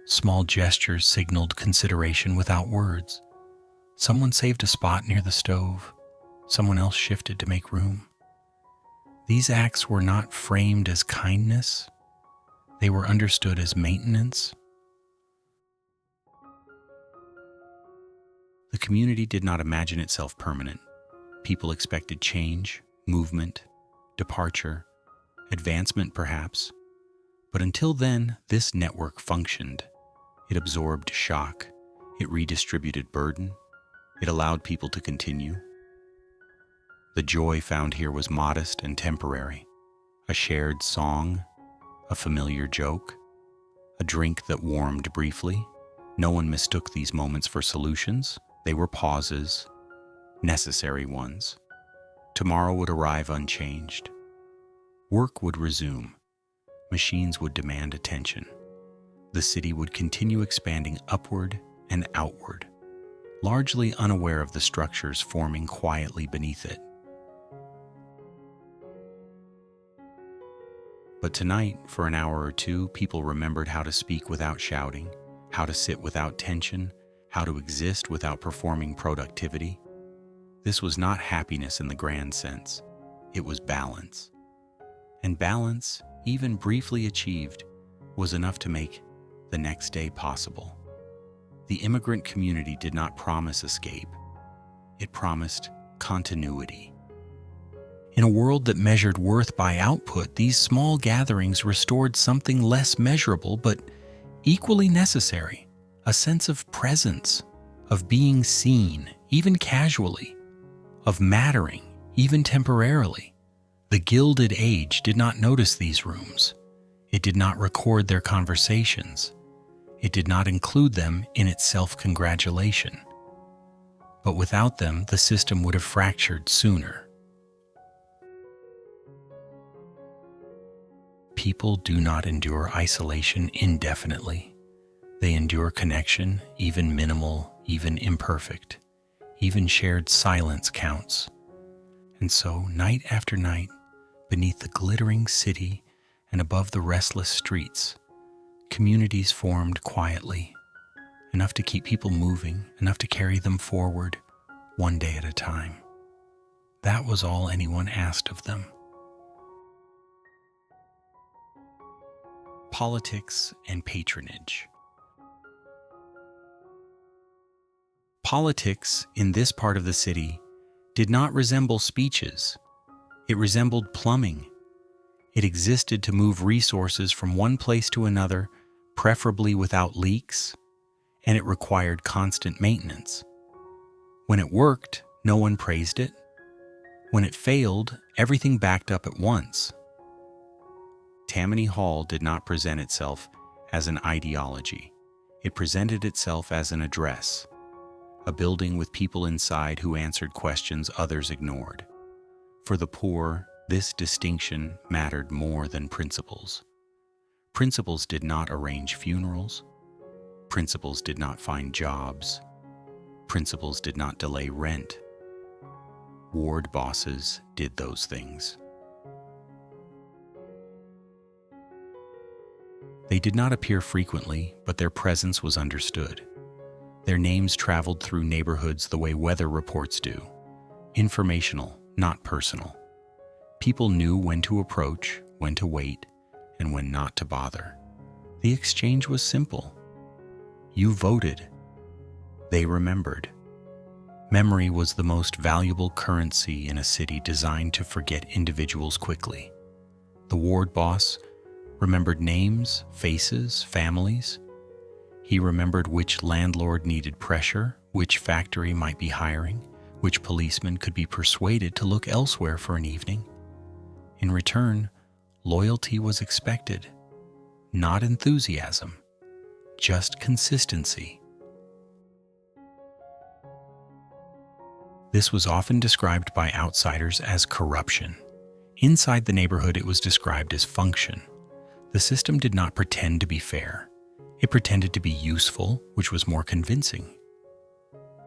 Small gestures signaled consideration without words. Someone saved a spot near the stove. Someone else shifted to make room. These acts were not framed as kindness. They were understood as maintenance. The community did not imagine itself permanent. People expected change, movement, departure, advancement perhaps. But until then, this network functioned. It absorbed shock. It redistributed burden. It allowed people to continue. The joy found here was modest and temporary. A shared song, a familiar joke, a drink that warmed briefly. No one mistook these moments for solutions. They were pauses, necessary ones. Tomorrow would arrive unchanged. Work would resume. Machines would demand attention. The city would continue expanding upward and outward, largely unaware of the structures forming quietly beneath it. But tonight, for an hour or two, people remembered how to speak without shouting, how to sit without tension, how to exist without performing productivity. This was not happiness in the grand sense. It was balance. And balance, even briefly achieved, was enough to make the next day possible. The immigrant community did not promise escape. It promised continuity. In a world that measured worth by output, these small gatherings restored something less measurable but equally necessary, a sense of presence, of being seen, even casually, of mattering, even temporarily. The Gilded Age did not notice these rooms. It did not record their conversations. It did not include them in its self-congratulation. But without them, the system would have fractured sooner. People do not endure isolation indefinitely. They endure connection, even minimal, even imperfect. Even shared silence counts. And so, night after night, beneath the glittering city and above the restless streets, communities formed quietly, enough to keep people moving, enough to carry them forward, one day at a time. That was all anyone asked of them. Politics and patronage. Politics in this part of the city did not resemble speeches. It resembled plumbing. It existed to move resources from one place to another, preferably without leaks, and it required constant maintenance. When it worked, no one praised it. When it failed, everything backed up at once. Tammany Hall did not present itself as an ideology. It presented itself as an address, a building with people inside who answered questions others ignored. For the poor, this distinction mattered more than principles. Principles did not arrange funerals. Principles did not find jobs. Principles did not delay rent. Ward bosses did those things. They did not appear frequently, but their presence was understood. Their names traveled through neighborhoods the way weather reports do. Informational, not personal. People knew when to approach, when to wait, and when not to bother. The exchange was simple. You voted. They remembered. Memory was the most valuable currency in a city designed to forget individuals quickly. The ward boss remembered names, faces, families. He remembered which landlord needed pressure, which factory might be hiring, which policeman could be persuaded to look elsewhere for an evening. In return, loyalty was expected, not enthusiasm, just consistency. This was often described by outsiders as corruption. Inside the neighborhood, it was described as function. The system did not pretend to be fair. It pretended to be useful, which was more convincing.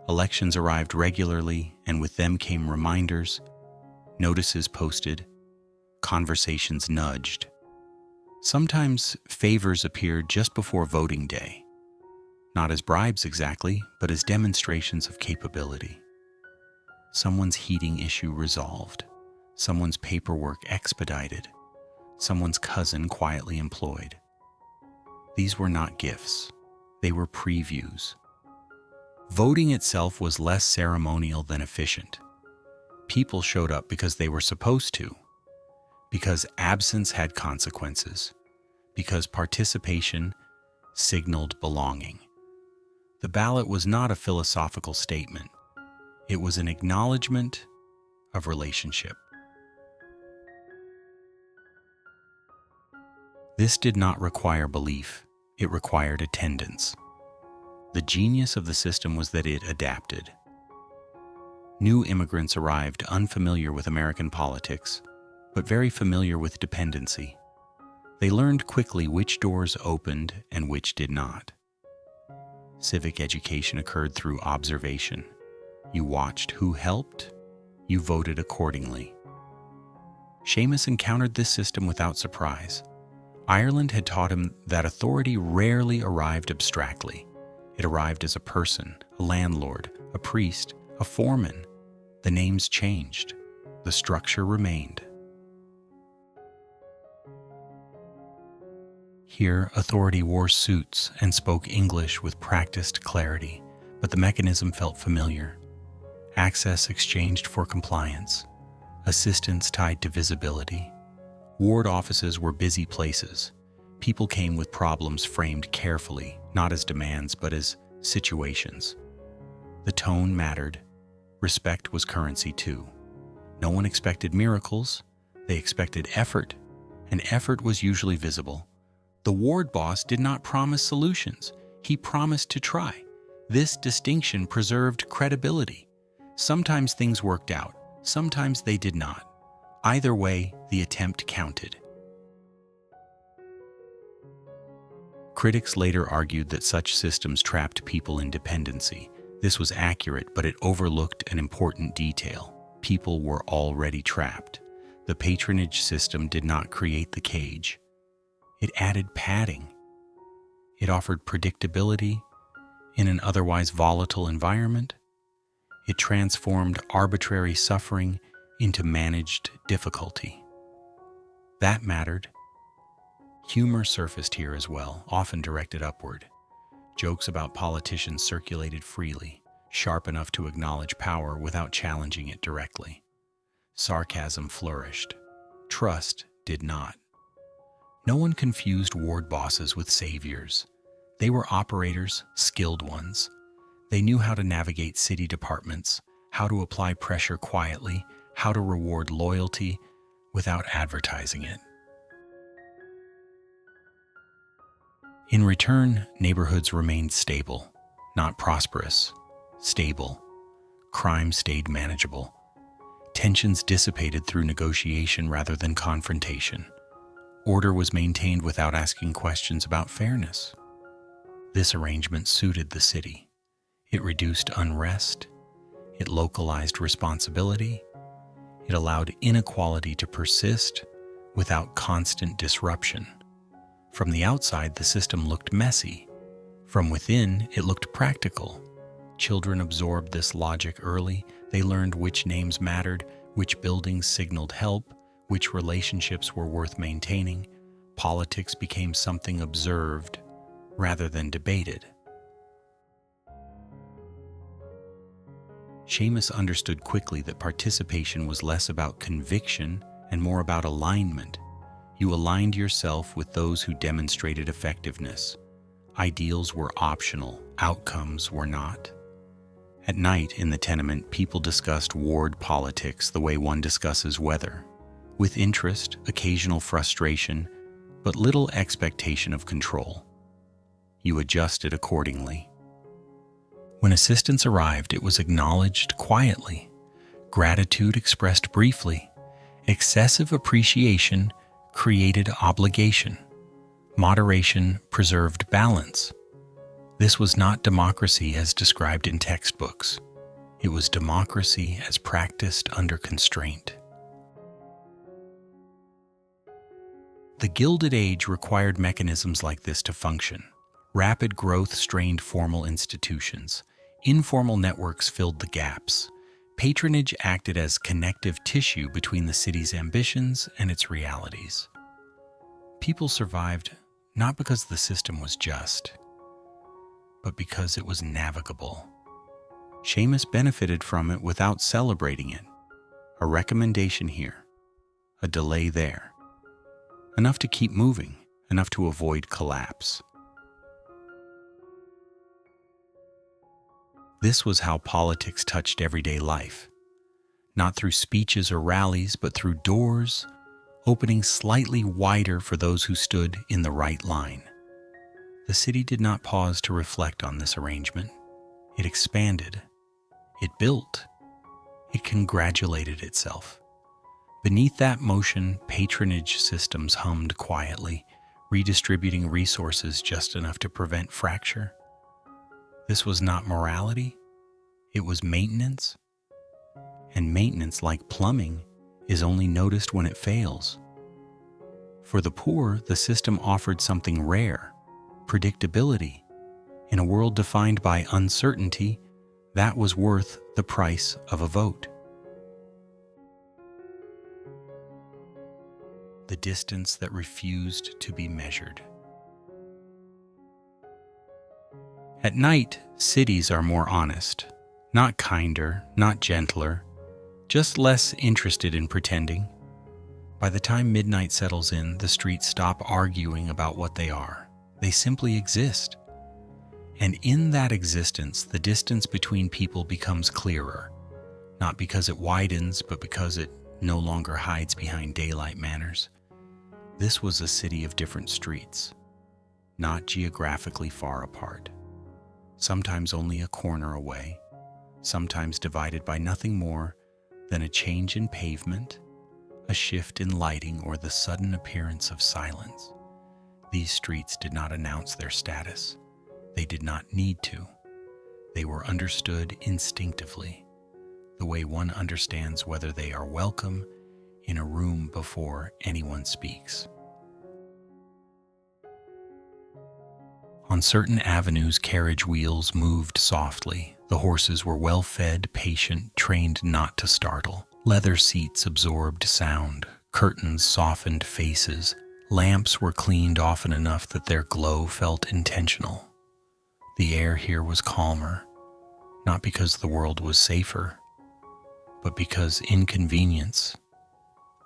Elections arrived regularly, and with them came reminders, notices posted, conversations nudged. Sometimes favors appeared just before voting day, not as bribes exactly, but as demonstrations of capability. Someone's heating issue resolved, someone's paperwork expedited, someone's cousin quietly employed. These were not gifts, they were previews. Voting itself was less ceremonial than efficient. People showed up because they were supposed to, because absence had consequences, because participation signaled belonging. The ballot was not a philosophical statement. It was an acknowledgement of relationship. This did not require belief, it required attendance. The genius of the system was that it adapted. New immigrants arrived unfamiliar with American politics, but very familiar with dependency. They learned quickly which doors opened and which did not. Civic education occurred through observation. You watched who helped, you voted accordingly. Seamus encountered this system without surprise. Ireland had taught him that authority rarely arrived abstractly. It arrived as a person, a landlord, a priest, a foreman. The names changed. The structure remained. Here, authority wore suits and spoke English with practiced clarity, but the mechanism felt familiar. Access exchanged for compliance. Assistance tied to visibility. Ward offices were busy places. People came with problems framed carefully, not as demands, but as situations. The tone mattered. Respect was currency too. No one expected miracles. They expected effort, and effort was usually visible. The ward boss did not promise solutions. He promised to try. This distinction preserved credibility. Sometimes things worked out. Sometimes they did not. Either way, the attempt counted. Critics later argued that such systems trapped people in dependency. This was accurate, but it overlooked an important detail. People were already trapped. The patronage system did not create the cage. It added padding. It offered predictability in an otherwise volatile environment. It transformed arbitrary suffering into managed difficulty. That mattered. Humor surfaced here as well, often directed upward. Jokes about politicians circulated freely, sharp enough to acknowledge power without challenging it directly. Sarcasm flourished. Trust did not. No one confused ward bosses with saviors. They were operators, skilled ones. They knew how to navigate city departments, how to apply pressure quietly, how to reward loyalty without advertising it. In return, neighborhoods remained stable, not prosperous, stable. Crime stayed manageable. Tensions dissipated through negotiation rather than confrontation. Order was maintained without asking questions about fairness. This arrangement suited the city. It reduced unrest. It localized responsibility. It allowed inequality to persist without constant disruption. From the outside, the system looked messy. From within, it looked practical. Children absorbed this logic early. They learned which names mattered, which buildings signaled help, which relationships were worth maintaining. Politics became something observed rather than debated. Seamus understood quickly that participation was less about conviction and more about alignment. You aligned yourself with those who demonstrated effectiveness. Ideals were optional, outcomes were not. At night in the tenement, people discussed ward politics the way one discusses weather, with interest, occasional frustration, but little expectation of control. You adjusted accordingly. When assistance arrived, it was acknowledged quietly. gratitude expressed briefly. Excessive appreciation created obligation. Moderation preserved balance. This was not democracy as described in textbooks. It was democracy as practiced under constraint. The Gilded Age required mechanisms like this to function. Rapid growth strained formal institutions. Informal networks filled the gaps. Patronage acted as connective tissue between the city's ambitions and its realities. People survived not because the system was just, but because it was navigable. Seamus benefited from it without celebrating it. A recommendation here, a delay there. Enough to keep moving, enough to avoid collapse. This was how politics touched everyday life. Not through speeches or rallies, but through doors, opening slightly wider for those who stood in the right line. The city did not pause to reflect on this arrangement. It expanded. It built. It congratulated itself. Beneath that motion, patronage systems hummed quietly, redistributing resources just enough to prevent fracture. This was not morality, it was maintenance. And maintenance, like plumbing, is only noticed when it fails. For the poor, the system offered something rare, predictability. In a world defined by uncertainty, that was worth the price of a vote. The distance that refused to be measured. At night, cities are more honest, not kinder, not gentler, just less interested in pretending. By the time midnight settles in, the streets stop arguing about what they are. They simply exist. And in that existence, the distance between people becomes clearer, not because it widens, but because it no longer hides behind daylight manners. This was a city of different streets, not geographically far apart. Sometimes only a corner away, sometimes divided by nothing more than a change in pavement, a shift in lighting, or the sudden appearance of silence. These streets did not announce their status. They did not need to. They were understood instinctively, the way one understands whether they are welcome in a room before anyone speaks. On certain avenues, carriage wheels moved softly. The horses were well-fed, patient, trained not to startle. Leather seats absorbed sound. Curtains softened faces. Lamps were cleaned often enough that their glow felt intentional. The air here was calmer, not because the world was safer, but because inconvenience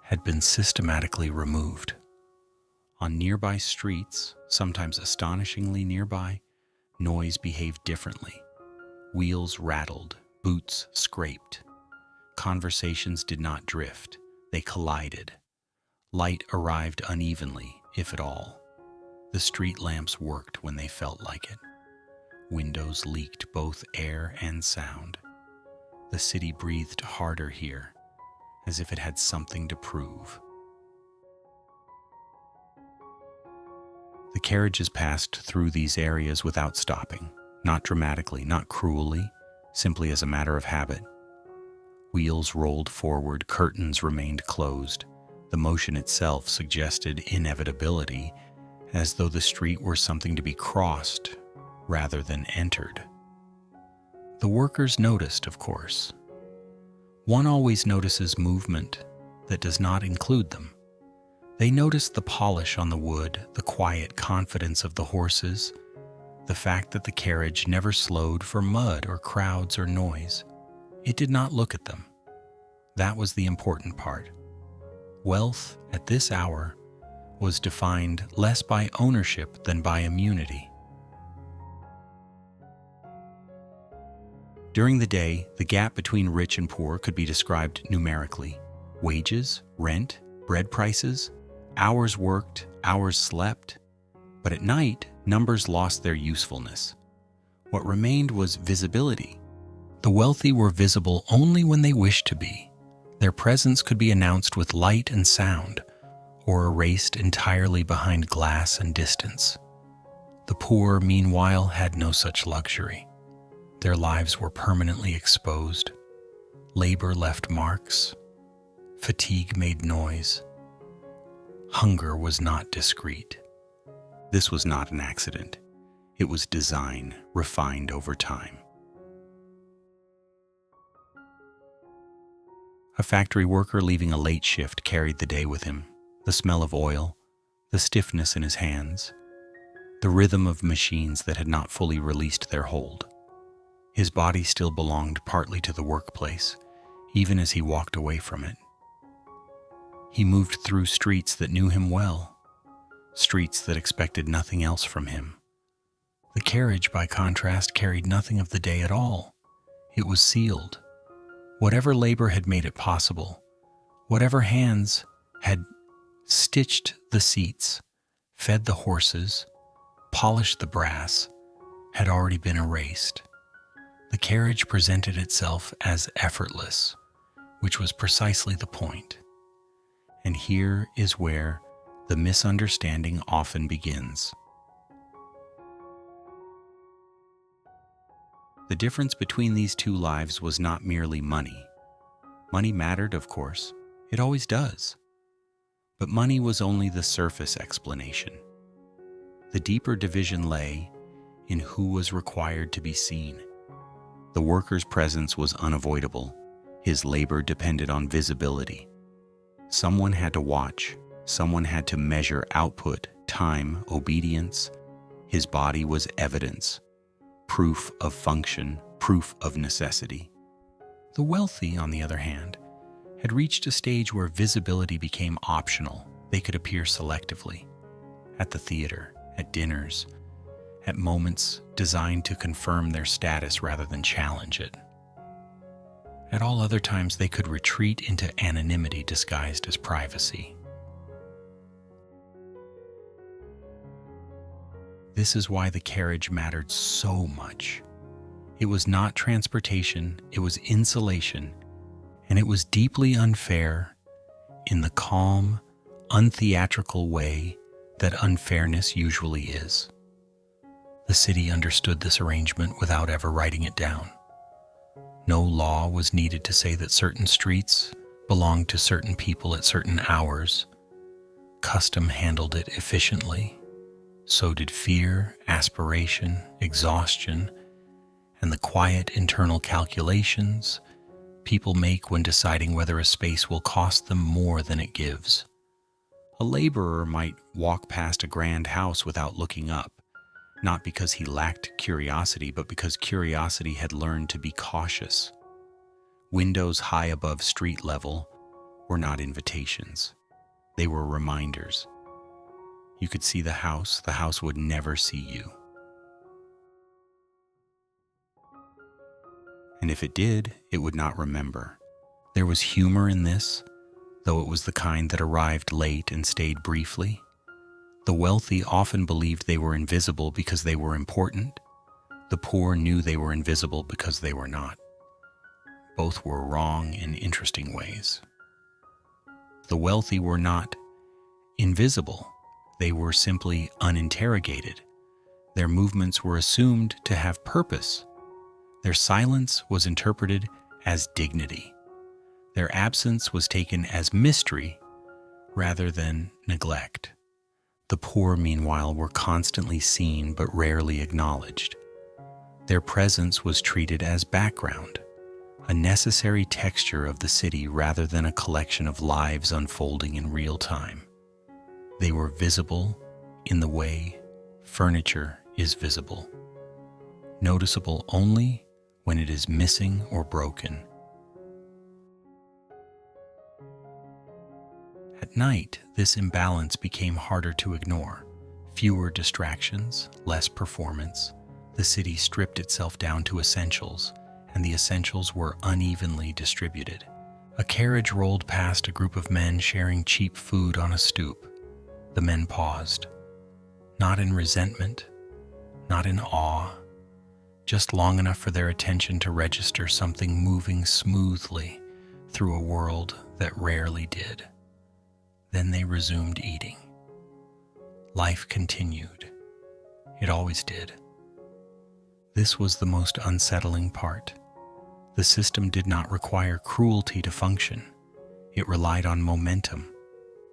had been systematically removed. On nearby streets, sometimes astonishingly nearby, noise behaved differently. Wheels rattled, boots scraped. Conversations did not drift, they collided. Light arrived unevenly, if at all. The street lamps worked when they felt like it. Windows leaked both air and sound. The city breathed harder here, as if it had something to prove. The carriages passed through these areas without stopping, not dramatically, not cruelly, simply as a matter of habit. Wheels rolled forward, curtains remained closed. The motion itself suggested inevitability, as though the street were something to be crossed rather than entered. The workers noticed, of course. One always notices movement that does not include them. They noticed the polish on the wood, the quiet confidence of the horses, the fact that the carriage never slowed for mud or crowds or noise. It did not look at them. That was the important part. Wealth at this hour was defined less by ownership than by immunity. During the day, the gap between rich and poor could be described numerically. Wages, rent, bread prices, hours worked, hours slept. But at night, numbers lost their usefulness. What remained was visibility. The wealthy were visible only when they wished to be. Their presence could be announced with light and sound, or erased entirely behind glass and distance. The poor, meanwhile, had no such luxury. Their lives were permanently exposed. Labor left marks. Fatigue made noise. Hunger was not discreet. This was not an accident. It was design, refined over time. A factory worker leaving a late shift carried the day with him, the smell of oil, the stiffness in his hands, the rhythm of machines that had not fully released their hold. His body still belonged partly to the workplace, even as he walked away from it. He moved through streets that knew him well, streets that expected nothing else from him. The carriage, by contrast, carried nothing of the day at all. It was sealed. Whatever labor had made it possible, whatever hands had stitched the seats, fed the horses, polished the brass, had already been erased. The carriage presented itself as effortless, which was precisely the point. And here is where the misunderstanding often begins. The difference between these two lives was not merely money. Money mattered, of course. It always does. But money was only the surface explanation. The deeper division lay in who was required to be seen. The worker's presence was unavoidable. His labor depended on visibility. Someone had to watch. Someone had to measure output, time, obedience. His body was evidence. Proof of function, proof of necessity. The wealthy, on the other hand, had reached a stage where visibility became optional. They could appear selectively, at the theater, at dinners, at moments designed to confirm their status rather than challenge it. At all other times, they could retreat into anonymity disguised as privacy. This is why the carriage mattered so much. It was not transportation, it was insulation, and it was deeply unfair in the calm, untheatrical way that unfairness usually is. The city understood this arrangement without ever writing it down. No law was needed to say that certain streets belonged to certain people at certain hours. Custom handled it efficiently. So did fear, aspiration, exhaustion, and the quiet internal calculations people make when deciding whether a space will cost them more than it gives. A laborer might walk past a grand house without looking up, not because he lacked curiosity, but because curiosity had learned to be cautious. Windows high above street level were not invitations. They were reminders. You could see the house would never see you. And if it did, it would not remember. There was humor in this, though it was the kind that arrived late and stayed briefly. The wealthy often believed they were invisible because they were important. The poor knew they were invisible because they were not. Both were wrong in interesting ways. The wealthy were not invisible. They were simply uninterrogated. Their movements were assumed to have purpose. Their silence was interpreted as dignity. Their absence was taken as mystery rather than neglect. The poor, meanwhile, were constantly seen but rarely acknowledged. Their presence was treated as background, a necessary texture of the city rather than a collection of lives unfolding in real time. They were visible in the way furniture is visible, noticeable only when it is missing or broken. At night, this imbalance became harder to ignore. Fewer distractions, less performance. The city stripped itself down to essentials, and the essentials were unevenly distributed. A carriage rolled past a group of men sharing cheap food on a stoop. The men paused, not in resentment, not in awe, just long enough for their attention to register something moving smoothly through a world that rarely did. Then they resumed eating. Life continued. It always did. This was the most unsettling part. The system did not require cruelty to function. It relied on momentum.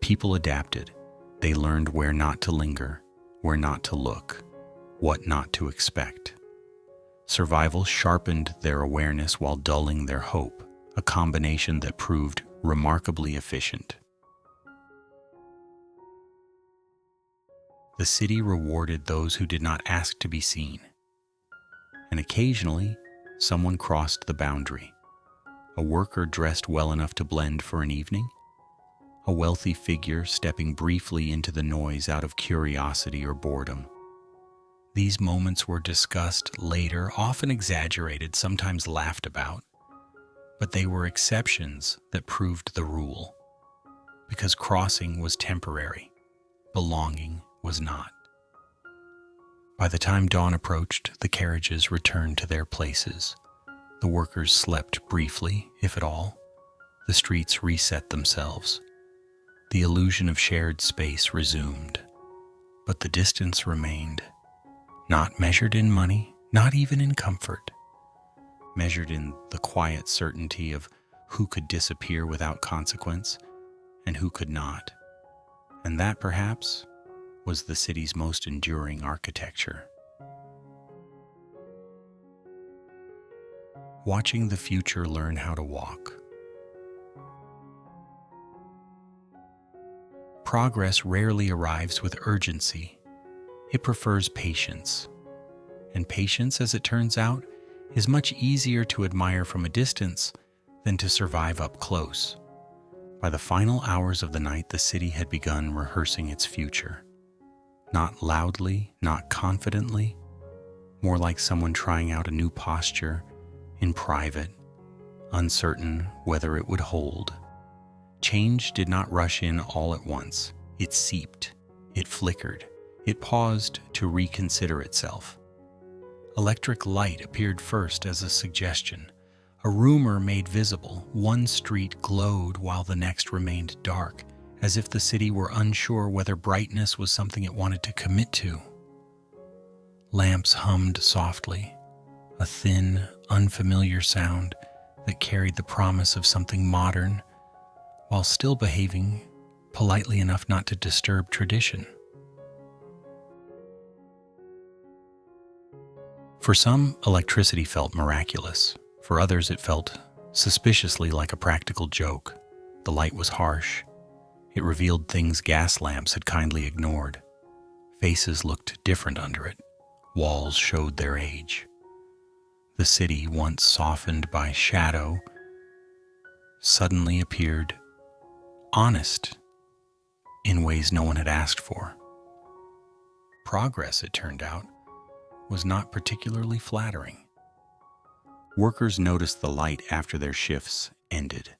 People adapted. They learned where not to linger, where not to look, what not to expect. Survival sharpened their awareness while dulling their hope, a combination that proved remarkably efficient. The city rewarded those who did not ask to be seen. And occasionally, someone crossed the boundary. A worker dressed well enough to blend for an evening. A wealthy figure stepping briefly into the noise out of curiosity or boredom. These moments were discussed later, often exaggerated, sometimes laughed about. But they were exceptions that proved the rule. Because crossing was temporary, belonging was not. By the time dawn approached, the carriages returned to their places. The workers slept briefly, if at all. The streets reset themselves. The illusion of shared space resumed. But the distance remained, not measured in money, not even in comfort, measured in the quiet certainty of who could disappear without consequence and who could not. And that, perhaps, was the city's most enduring architecture. Watching the future learn how to walk. Progress rarely arrives with urgency. It prefers patience. And patience, as it turns out, is much easier to admire from a distance than to survive up close. By the final hours of the night, the city had begun rehearsing its future. Not loudly, not confidently, more like someone trying out a new posture in private, uncertain whether it would hold. Change did not rush in all at once. It seeped, it flickered, it paused to reconsider itself. Electric light appeared first as a suggestion, a rumor made visible. One street glowed while the next remained dark, as if the city were unsure whether brightness was something it wanted to commit to. Lamps hummed softly, a thin, unfamiliar sound that carried the promise of something modern, while still behaving politely enough not to disturb tradition. For some, electricity felt miraculous. For others, it felt suspiciously like a practical joke. The light was harsh. It revealed things gas lamps had kindly ignored. Faces looked different under it. Walls showed their age. The city, once softened by shadow, suddenly appeared honest in ways no one had asked for. Progress, it turned out, was not particularly flattering. Workers noticed the light after their shifts ended.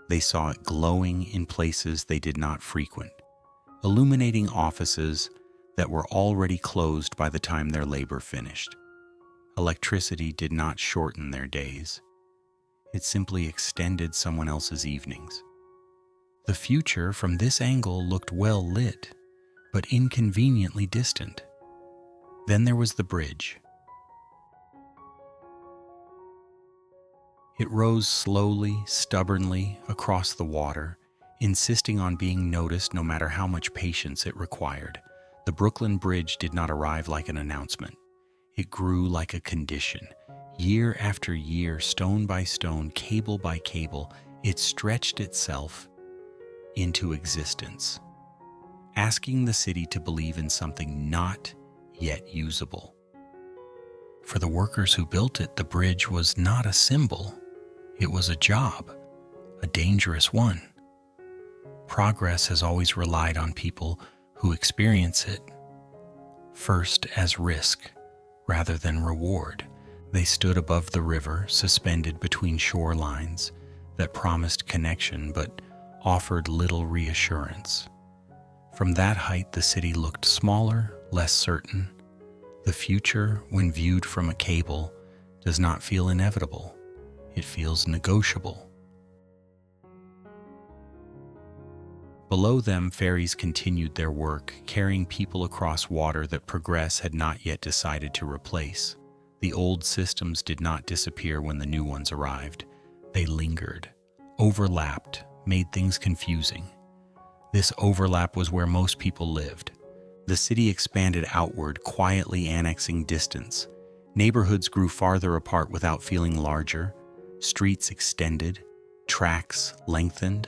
They saw it glowing in places they did not frequent, illuminating offices that were already closed by the time their labor finished. Electricity did not shorten their days. It simply extended someone else's evenings. The future from this angle looked well lit, but inconveniently distant. Then there was the bridge. It rose slowly, stubbornly across the water, insisting on being noticed no matter how much patience it required. The Brooklyn Bridge did not arrive like an announcement. It grew like a condition. Year after year, stone by stone, cable by cable, it stretched itself into existence, asking the city to believe in something not yet usable. For the workers who built it, the bridge was not a symbol. It was a job, a dangerous one. Progress has always relied on people who experience it first as risk rather than reward. They stood above the river, suspended between shorelines that promised connection but offered little reassurance. From that height, the city looked smaller, less certain. The The future, when viewed from a cable, does not feel inevitable. It feels negotiable. Below them, ferries continued their work, carrying people across water that progress had not yet decided to replace. The old systems did not disappear when the new ones arrived. They lingered, overlapped, made things confusing. This overlap was where most people lived. The city expanded outward, quietly annexing distance. Neighborhoods grew farther apart without feeling larger. Streets extended, tracks lengthened.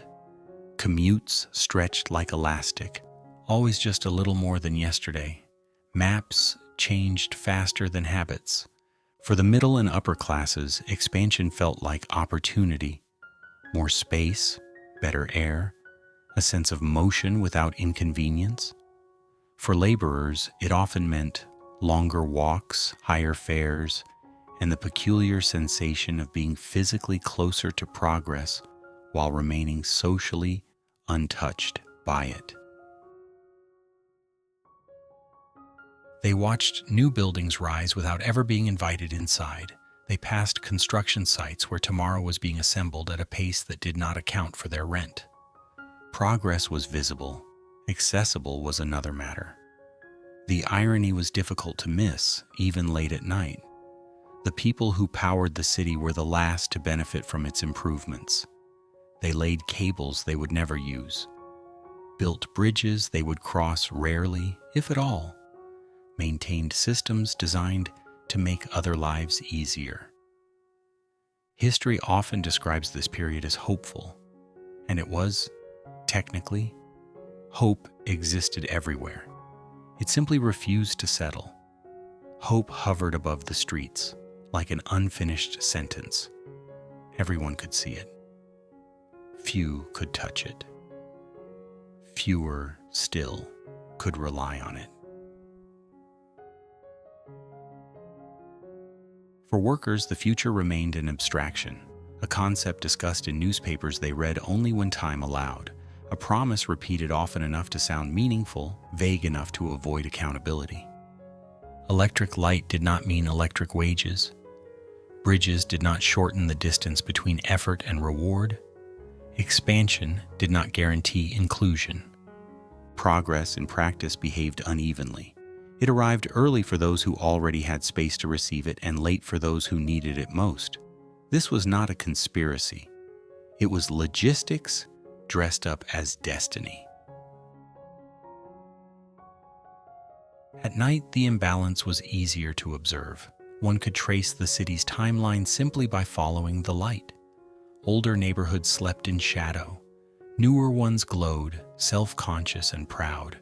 Commutes stretched like elastic, always just a little more than yesterday. Maps changed faster than habits. For the middle and upper classes, expansion felt like opportunity. More space, better air, a sense of motion without inconvenience. For laborers, it often meant longer walks, higher fares, and the peculiar sensation of being physically closer to progress while remaining socially untouched by it. They watched new buildings rise without ever being invited inside. They passed construction sites where tomorrow was being assembled at a pace that did not account for their rent. Progress was visible. Accessible was another matter. The irony was difficult to miss, even late at night. The people who powered the city were the last to benefit from its improvements. They laid cables they would never use, built bridges they would cross rarely, if at all, maintained systems designed to make other lives easier. History often describes this period as hopeful, and it was, technically. Hope existed everywhere. It simply refused to settle. Hope hovered above the streets, like an unfinished sentence. Everyone could see it. Few could touch it. Fewer still could rely on it. For workers, the future remained an abstraction, a concept discussed in newspapers they read only when time allowed, a promise repeated often enough to sound meaningful, vague enough to avoid accountability. Electric light did not mean electric wages. Bridges did not shorten the distance between effort and reward. Expansion did not guarantee inclusion. Progress in practice behaved unevenly. It arrived early for those who already had space to receive it and late for those who needed it most. This was not a conspiracy. It was logistics dressed up as destiny. At night, the imbalance was easier to observe. One could trace the city's timeline simply by following the light. Older neighborhoods slept in shadow. Newer ones glowed, self-conscious and proud.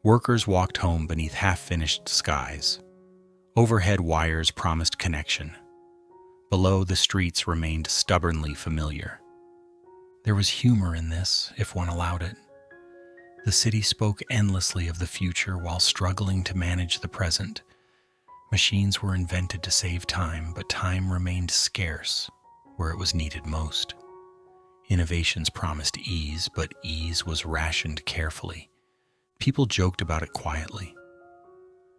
Workers walked home beneath half-finished skies. Overhead wires promised connection. Below, the streets remained stubbornly familiar. There was humor in this, if one allowed it. The city spoke endlessly of the future while struggling to manage the present. Machines were invented to save time, but time remained scarce where it was needed most. Innovations promised ease, but ease was rationed carefully. People joked about it quietly,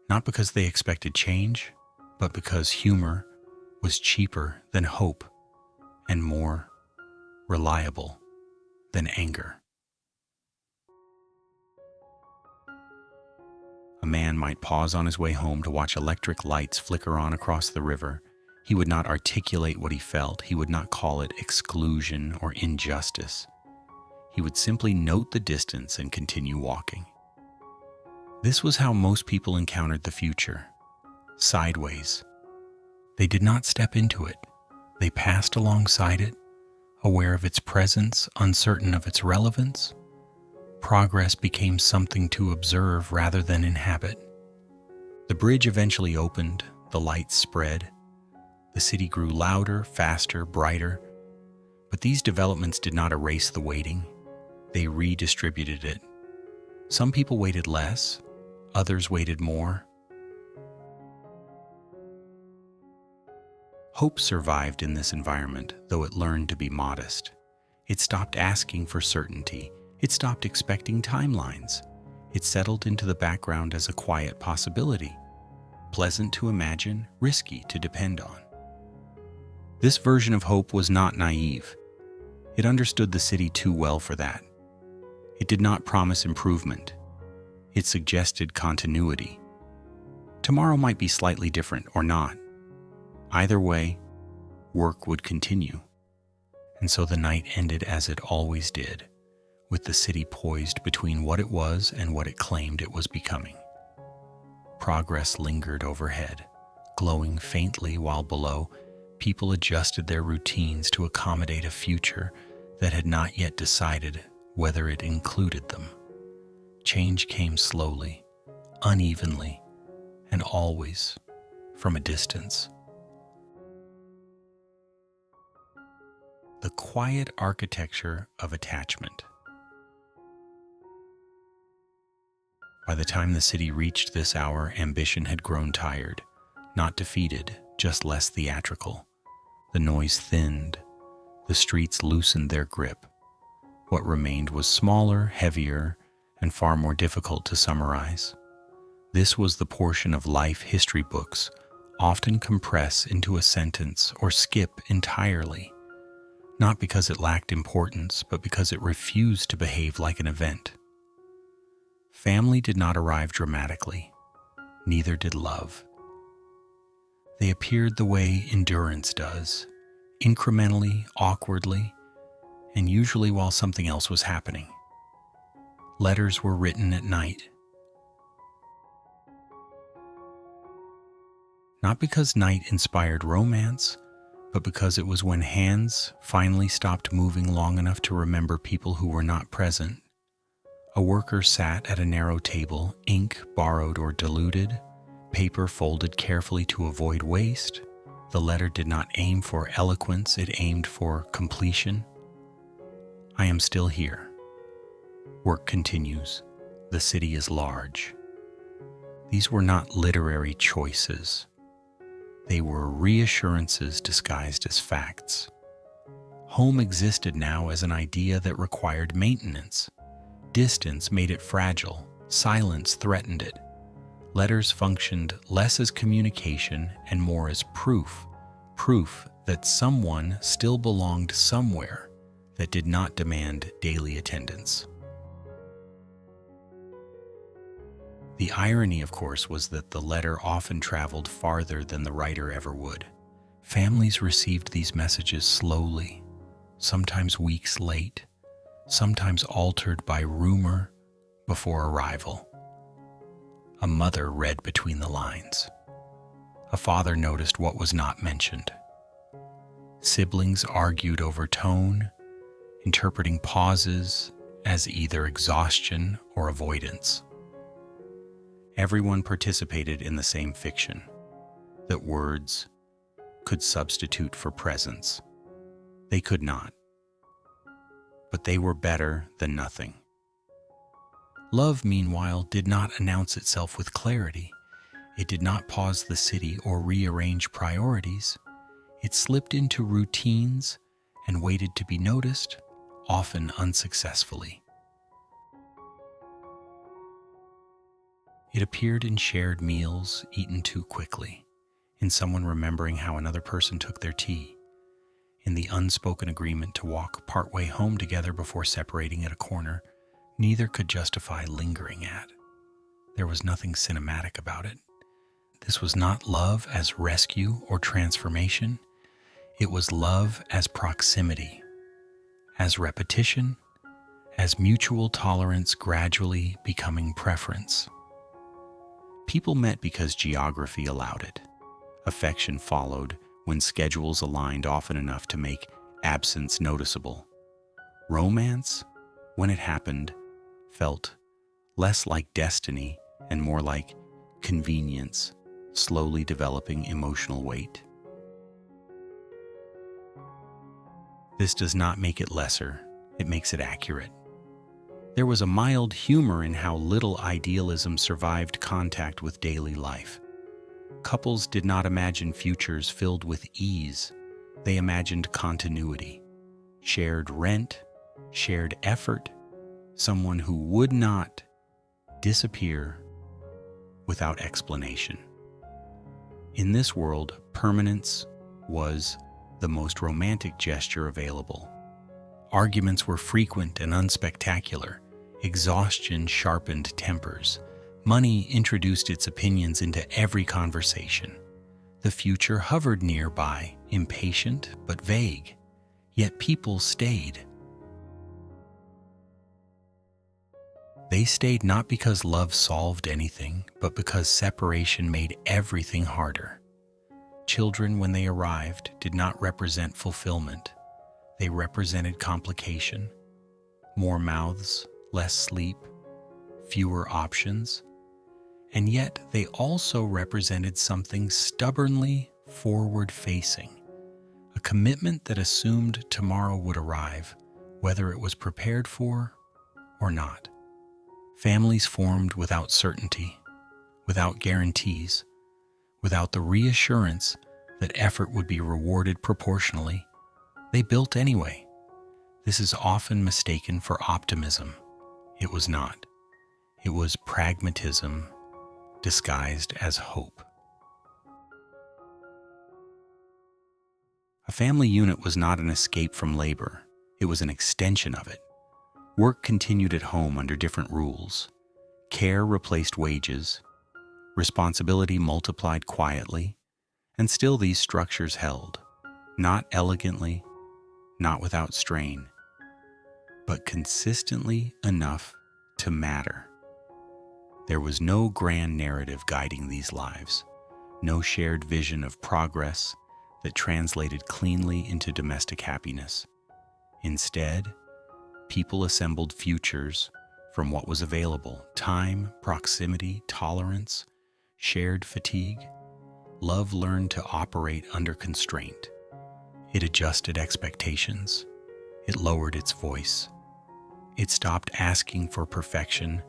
not because they expected change, but because humor was cheaper than hope and more reliable than anger. A man might pause on his way home to watch electric lights flicker on across the river. He would not articulate what he felt. He would not call it exclusion or injustice. He would simply note the distance and continue walking. This was how most people encountered the future, sideways. They did not step into it. They passed alongside it, aware of its presence, uncertain of its relevance. Progress became something to observe rather than inhabit. The bridge eventually opened, the lights spread. The city grew louder, faster, brighter. But these developments did not erase the waiting. They redistributed it. Some people waited less, others waited more. Hope survived in this environment, though it learned to be modest. It stopped asking for certainty. It stopped expecting timelines. It settled into the background as a quiet possibility. pleasant to imagine, risky to depend on. This version of hope was not naive. It understood the city too well for that. It did not promise improvement. It suggested continuity. Tomorrow might be slightly different or not. Either way, work would continue. And so the night ended as it always did, with the city poised between what it was and what it claimed it was becoming. Progress lingered overhead, glowing faintly while below, people adjusted their routines to accommodate a future that had not yet decided whether it included them. Change came slowly, unevenly, and always from a distance. The quiet architecture of attachment. By the time the city reached this hour, ambition had grown tired, not defeated, just less theatrical. The noise thinned, the streets loosened their grip. What remained was smaller, heavier, and far more difficult to summarize. This was the portion of life history books often compress into a sentence or skip entirely, not because it lacked importance, but because it refused to behave like an event. Family did not arrive dramatically, neither did love. They appeared the way endurance does, incrementally, awkwardly, and usually while something else was happening. Letters were written at night. Not because night inspired romance, but because it was when hands finally stopped moving long enough to remember people who were not present. A worker sat at a narrow table, ink borrowed or diluted, paper folded carefully to avoid waste. The letter did not aim for eloquence, it aimed for completion. I am still here. Work continues. The city is large. These were not literary choices. They were reassurances disguised as facts. Home existed now as an idea that required maintenance. Distance made it fragile. Silence threatened it. Letters functioned less as communication and more as proof that someone still belonged somewhere that did not demand daily attendance. The irony, of course, was that the letter often traveled farther than the writer ever would. Families received these messages slowly, sometimes weeks late, sometimes altered by rumor before arrival. A mother read between the lines. A father noticed what was not mentioned. Siblings argued over tone, interpreting pauses as either exhaustion or avoidance. Everyone participated in the same fiction, that words could substitute for presence. They could not. But they were better than nothing. Love, meanwhile, did not announce itself with clarity. It did not pause the city or rearrange priorities. It slipped into routines and waited to be noticed, often unsuccessfully. It appeared in shared meals eaten too quickly, in someone remembering how another person took their tea, in the unspoken agreement to walk partway home together before separating at a corner neither could justify lingering at. There was nothing cinematic about it. This was not love as rescue or transformation. It was love as proximity, as repetition, as mutual tolerance gradually becoming preference. People met because geography allowed it. Affection followed when schedules aligned often enough to make absence noticeable. Romance, when it happened, felt less like destiny and more like convenience, slowly developing emotional weight. This does not make it lesser, it makes it accurate. There was a mild humor in how little idealism survived contact with daily life. Couples did not imagine futures filled with ease. They imagined continuity, shared rent, shared effort, someone who would not disappear without explanation. In this world, permanence was the most romantic gesture available. Arguments were frequent and unspectacular. Exhaustion sharpened tempers. Money introduced its opinions into every conversation. The future hovered nearby, impatient but vague. Yet people stayed. They stayed not because love solved anything, but because separation made everything harder. Children, when they arrived, did not represent fulfillment. They represented complication. More mouths, less sleep, fewer options. And yet they also represented something stubbornly forward-facing, a commitment that assumed tomorrow would arrive, whether it was prepared for or not. Families formed without certainty, without guarantees, without the reassurance that effort would be rewarded proportionally. They built anyway. This is often mistaken for optimism. It was not. It was pragmatism disguised as hope. A family unit was not an escape from labor. It was an extension of it. Work continued at home under different rules. Care replaced wages. Responsibility multiplied quietly. And still these structures held, not elegantly, not without strain, but consistently enough to matter. There was no grand narrative guiding these lives, no shared vision of progress that translated cleanly into domestic happiness. Instead, people assembled futures from what was available: time, proximity, tolerance, shared fatigue. Love learned to operate under constraint. It adjusted expectations. It lowered its voice. It stopped asking for perfection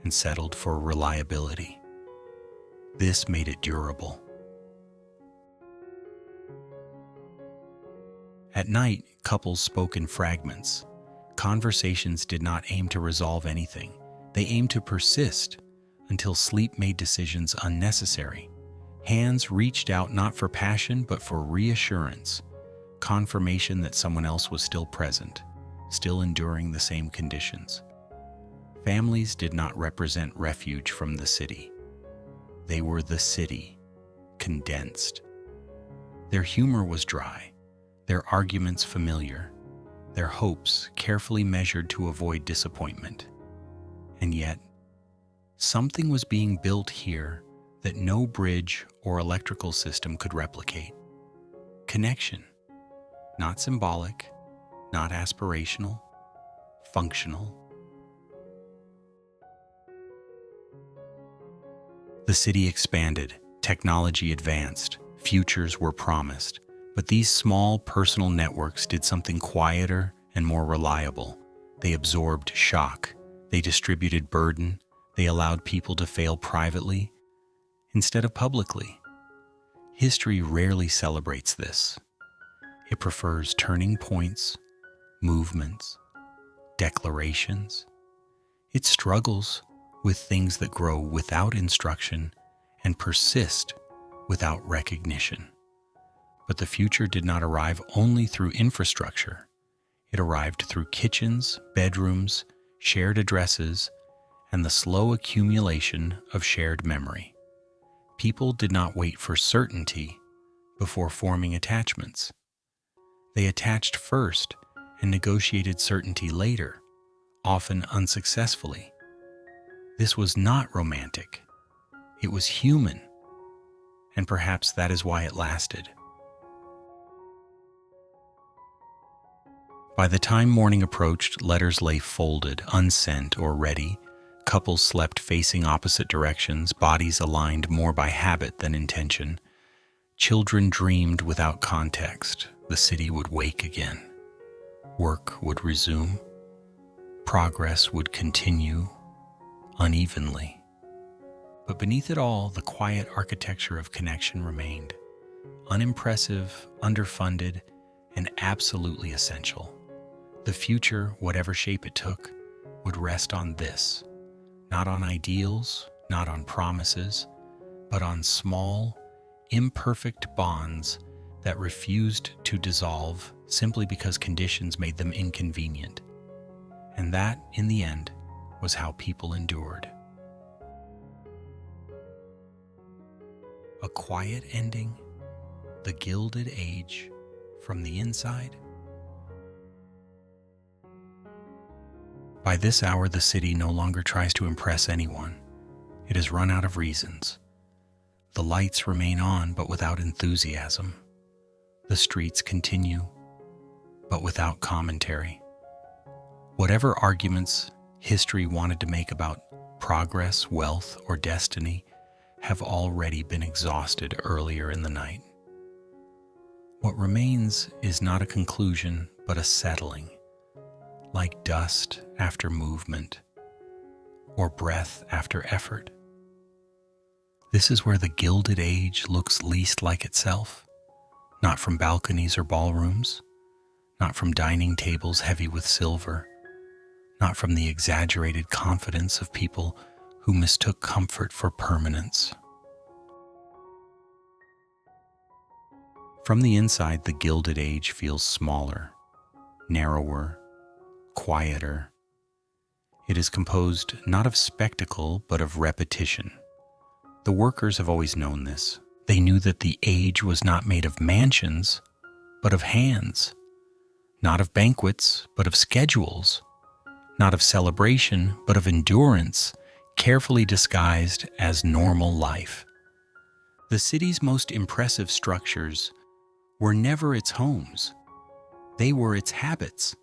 and settled for reliability. This made it durable. At night, couples spoke in fragments. Conversations did not aim to resolve anything. They aimed to persist until sleep made decisions unnecessary. Hands reached out not for passion, but for reassurance, confirmation that someone else was still present, still enduring the same conditions. Families did not represent refuge from the city. They were the city, condensed. Their humor was dry, their arguments familiar, their hopes carefully measured to avoid disappointment. And yet, something was being built here that no bridge or electrical system could replicate. Connection, not symbolic, not aspirational, functional. The city expanded, technology advanced, futures were promised, but these small personal networks did something quieter and more reliable. They absorbed shock, they distributed burden, they allowed people to fail privately instead of publicly. History rarely celebrates this. It prefers turning points, movements, declarations. It struggles with things that grow without instruction and persist without recognition. But the future did not arrive only through infrastructure. It arrived through kitchens, bedrooms, shared addresses, and the slow accumulation of shared memory. People did not wait for certainty before forming attachments. They attached first and negotiated certainty later, often unsuccessfully. This was not romantic. It was human, and perhaps that is why it lasted. By the time morning approached, letters lay folded, unsent, or ready. Couples slept facing opposite directions, bodies aligned more by habit than intention. Children dreamed without context. The city would wake again. Work would resume. Progress would continue unevenly. But beneath it all, the quiet architecture of connection remained. Unimpressive, underfunded, and absolutely essential. The future, whatever shape it took, would rest on this. Not on ideals, not on promises, but on small, imperfect bonds that refused to dissolve simply because conditions made them inconvenient. And that, in the end, was how people endured. A quiet ending, the Gilded Age, from the inside. By this hour, the city no longer tries to impress anyone. It has run out of reasons. The lights remain on, but without enthusiasm. The streets continue, but without commentary. Whatever arguments history wanted to make about progress, wealth, or destiny have already been exhausted earlier in the night. What remains is not a conclusion, but a settling, like dust after movement, or breath after effort. This is where the Gilded Age looks least like itself, not from balconies or ballrooms, not from dining tables heavy with silver, not from the exaggerated confidence of people who mistook comfort for permanence. From the inside, the Gilded Age feels smaller, narrower, quieter. It is composed not of spectacle, but of repetition. The workers have always known this. They knew that the age was not made of mansions, but of hands, not of banquets, but of schedules, not of celebration, but of endurance, carefully disguised as normal life. The city's most impressive structures were never its homes. They were its habits.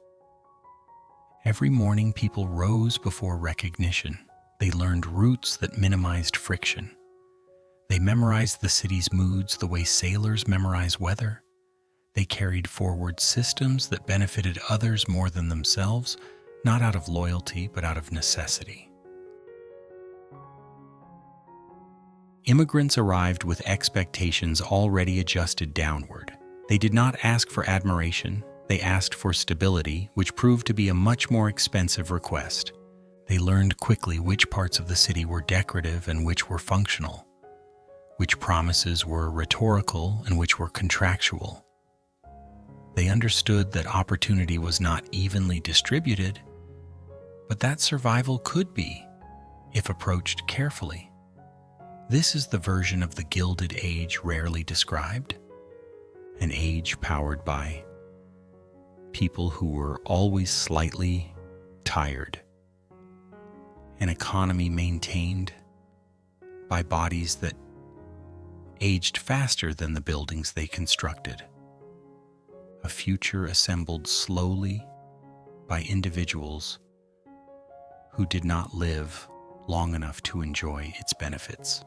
Every morning, people rose before recognition. They learned routes that minimized friction. They memorized the city's moods the way sailors memorize weather. They carried forward systems that benefited others more than themselves, not out of loyalty, but out of necessity. Immigrants arrived with expectations already adjusted downward. They did not ask for admiration. They asked for stability, which proved to be a much more expensive request. They learned quickly which parts of the city were decorative and which were functional, which promises were rhetorical and which were contractual. They understood that opportunity was not evenly distributed, but that survival could be, if approached carefully. This is the version of the Gilded Age rarely described, an age powered by people who were always slightly tired, an economy maintained by bodies that aged faster than the buildings they constructed, a future assembled slowly by individuals who did not live long enough to enjoy its benefits.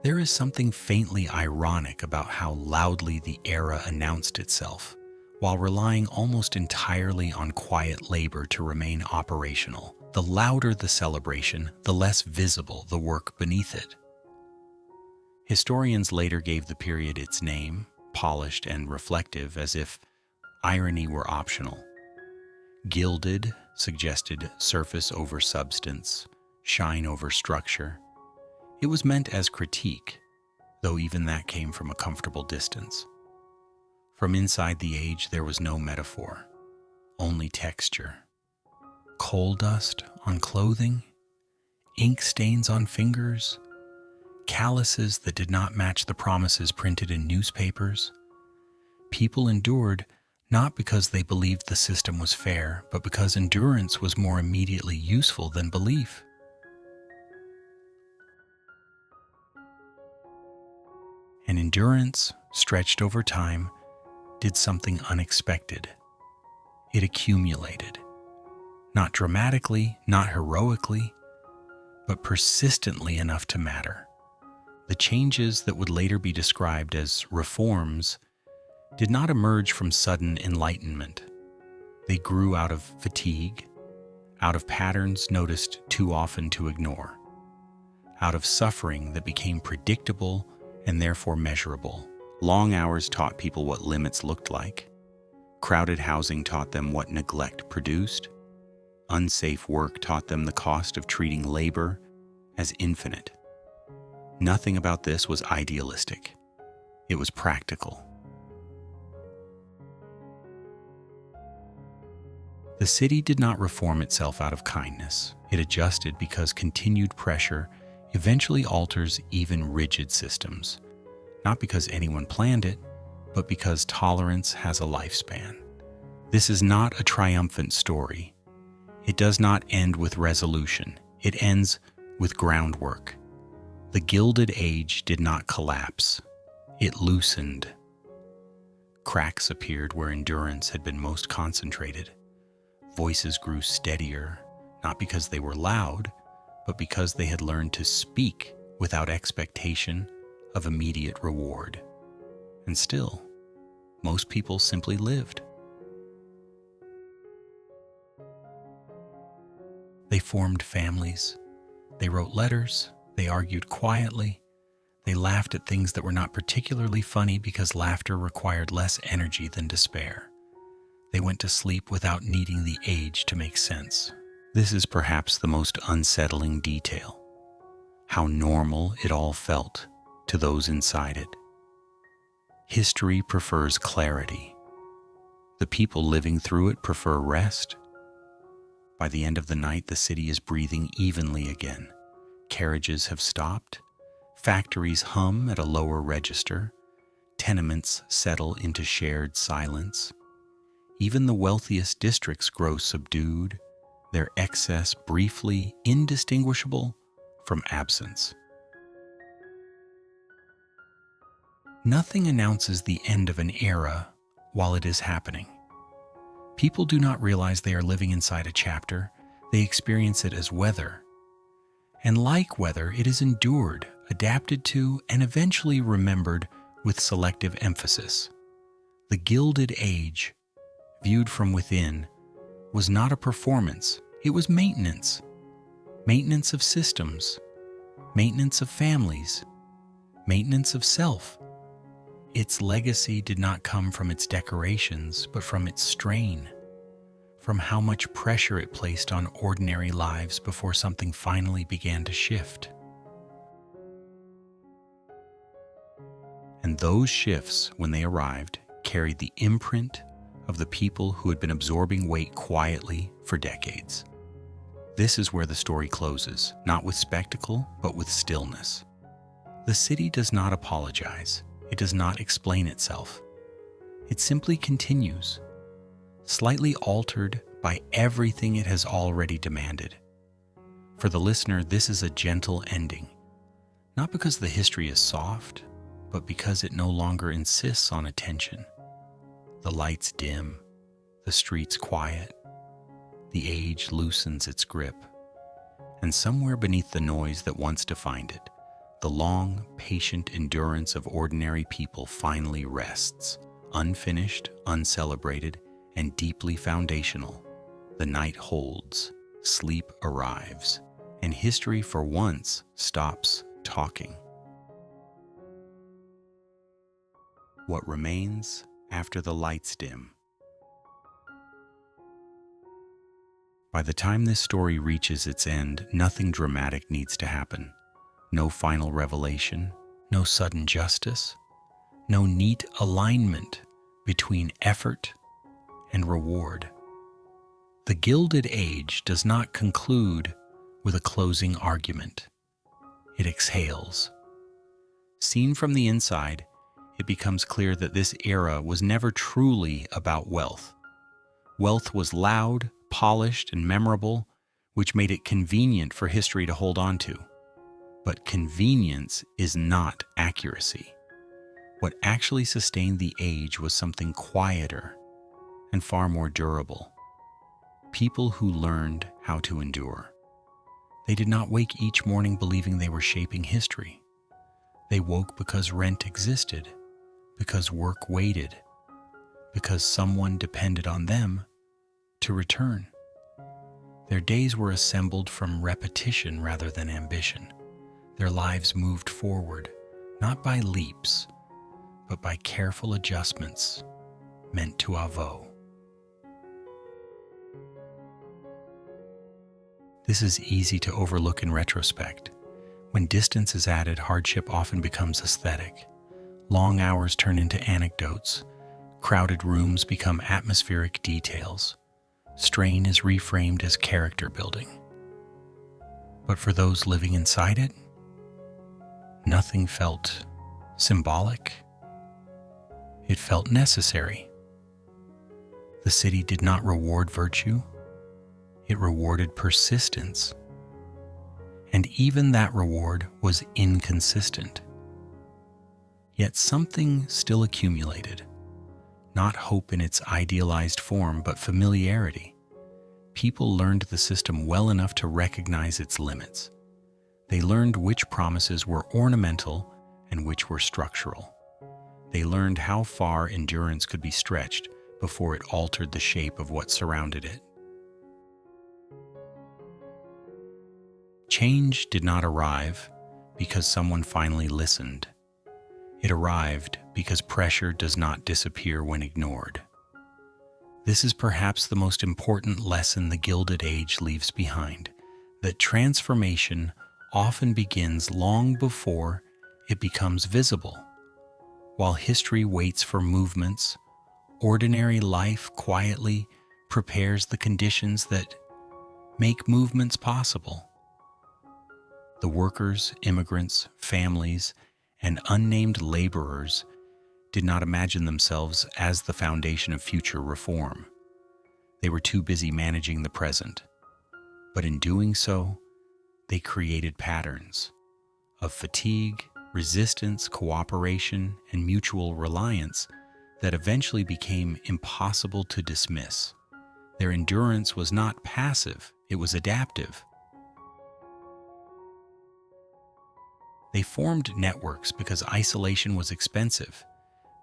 There is something faintly ironic about how loudly the era announced itself, while relying almost entirely on quiet labor to remain operational. The louder the celebration, the less visible the work beneath it. Historians later gave the period its name, polished and reflective, as if irony were optional. Gilded suggested surface over substance, shine over structure. It was meant as critique, though even that came from a comfortable distance. From inside the age, there was no metaphor, only texture. Coal dust on clothing, ink stains on fingers, calluses that did not match the promises printed in newspapers. People endured not because they believed the system was fair, but because endurance was more immediately useful than belief. And endurance, stretched over time, did something unexpected. It accumulated. Not dramatically, not heroically, but persistently enough to matter. The changes that would later be described as reforms did not emerge from sudden enlightenment. They grew out of fatigue, out of patterns noticed too often to ignore, out of suffering that became predictable and therefore measurable. Long hours taught people what limits looked like. Crowded housing taught them what neglect produced. Unsafe work taught them the cost of treating labor as infinite. Nothing about this was idealistic. It was practical. The city did not reform itself out of kindness. It adjusted because continued pressure eventually alters even rigid systems, not because anyone planned it, but because tolerance has a lifespan. This is not a triumphant story. It does not end with resolution. It ends with groundwork. The Gilded Age did not collapse. It loosened. Cracks appeared where endurance had been most concentrated. Voices grew steadier, not because they were loud, but because they had learned to speak without expectation of immediate reward. And still, most people simply lived. They formed families. They wrote letters. They argued quietly. They laughed at things that were not particularly funny because laughter required less energy than despair. They went to sleep without needing the age to make sense. This is perhaps the most unsettling detail. How normal it all felt to those inside it. History prefers clarity. The people living through it prefer rest. By the end of the night, the city is breathing evenly again. Carriages have stopped. Factories hum at a lower register. Tenements settle into shared silence. Even the wealthiest districts grow subdued, their excess briefly indistinguishable from absence. Nothing announces the end of an era while it is happening. People do not realize they are living inside a chapter. They experience it as weather. And like weather, it is endured, adapted to, and eventually remembered with selective emphasis. The Gilded Age, viewed from within, was not a performance. It was maintenance. Maintenance of systems. Maintenance of families. Maintenance of self. Its legacy did not come from its decorations, but from its strain, from how much pressure it placed on ordinary lives before something finally began to shift. And those shifts, when they arrived, carried the imprint of the people who had been absorbing weight quietly for decades. This is where the story closes, not with spectacle, but with stillness. The city does not apologize. It does not explain itself. It simply continues, slightly altered by everything it has already demanded. For the listener, this is a gentle ending, not because the history is soft, but because it no longer insists on attention. The lights dim, the streets quiet, the age loosens its grip, and somewhere beneath the noise that once defined it, the long, patient endurance of ordinary people finally rests, unfinished, uncelebrated, and deeply foundational. The night holds, sleep arrives, and history for once stops talking. What remains after the lights dim? By the time this story reaches its end, nothing dramatic needs to happen. No final revelation, no sudden justice, no neat alignment between effort and reward. The Gilded Age does not conclude with a closing argument. It exhales. Seen from the inside, it becomes clear that this era was never truly about wealth. Wealth was loud, polished, and memorable, which made it convenient for history to hold on to. But convenience is not accuracy. What actually sustained the age was something quieter and far more durable. People who learned how to endure. They did not wake each morning believing they were shaping history. They woke because rent existed, because work waited, because someone depended on them to return. Their days were assembled from repetition rather than ambition. Their lives moved forward, not by leaps, but by careful adjustments meant to avo. This is easy to overlook in retrospect. When distance is added, hardship often becomes aesthetic. Long hours turn into anecdotes. Crowded rooms become atmospheric details. Strain is reframed as character building. But for those living inside it, nothing felt symbolic. It felt necessary. The city did not reward virtue. It rewarded persistence. And even that reward was inconsistent. Yet something still accumulated. Not hope in its idealized form, but familiarity. People learned the system well enough to recognize its limits. They learned which promises were ornamental and which were structural. They learned how far endurance could be stretched before it altered the shape of what surrounded it. Change did not arrive because someone finally listened. It arrived because pressure does not disappear when ignored. This is perhaps the most important lesson the Gilded Age leaves behind, that transformation often begins long before it becomes visible. While history waits for movements, ordinary life quietly prepares the conditions that make movements possible. The workers, immigrants, families, and unnamed laborers did not imagine themselves as the foundation of future reform. They were too busy managing the present. But in doing so, they created patterns of fatigue, resistance, cooperation, and mutual reliance that eventually became impossible to dismiss. Their endurance was not passive, it was adaptive. They formed networks because isolation was expensive.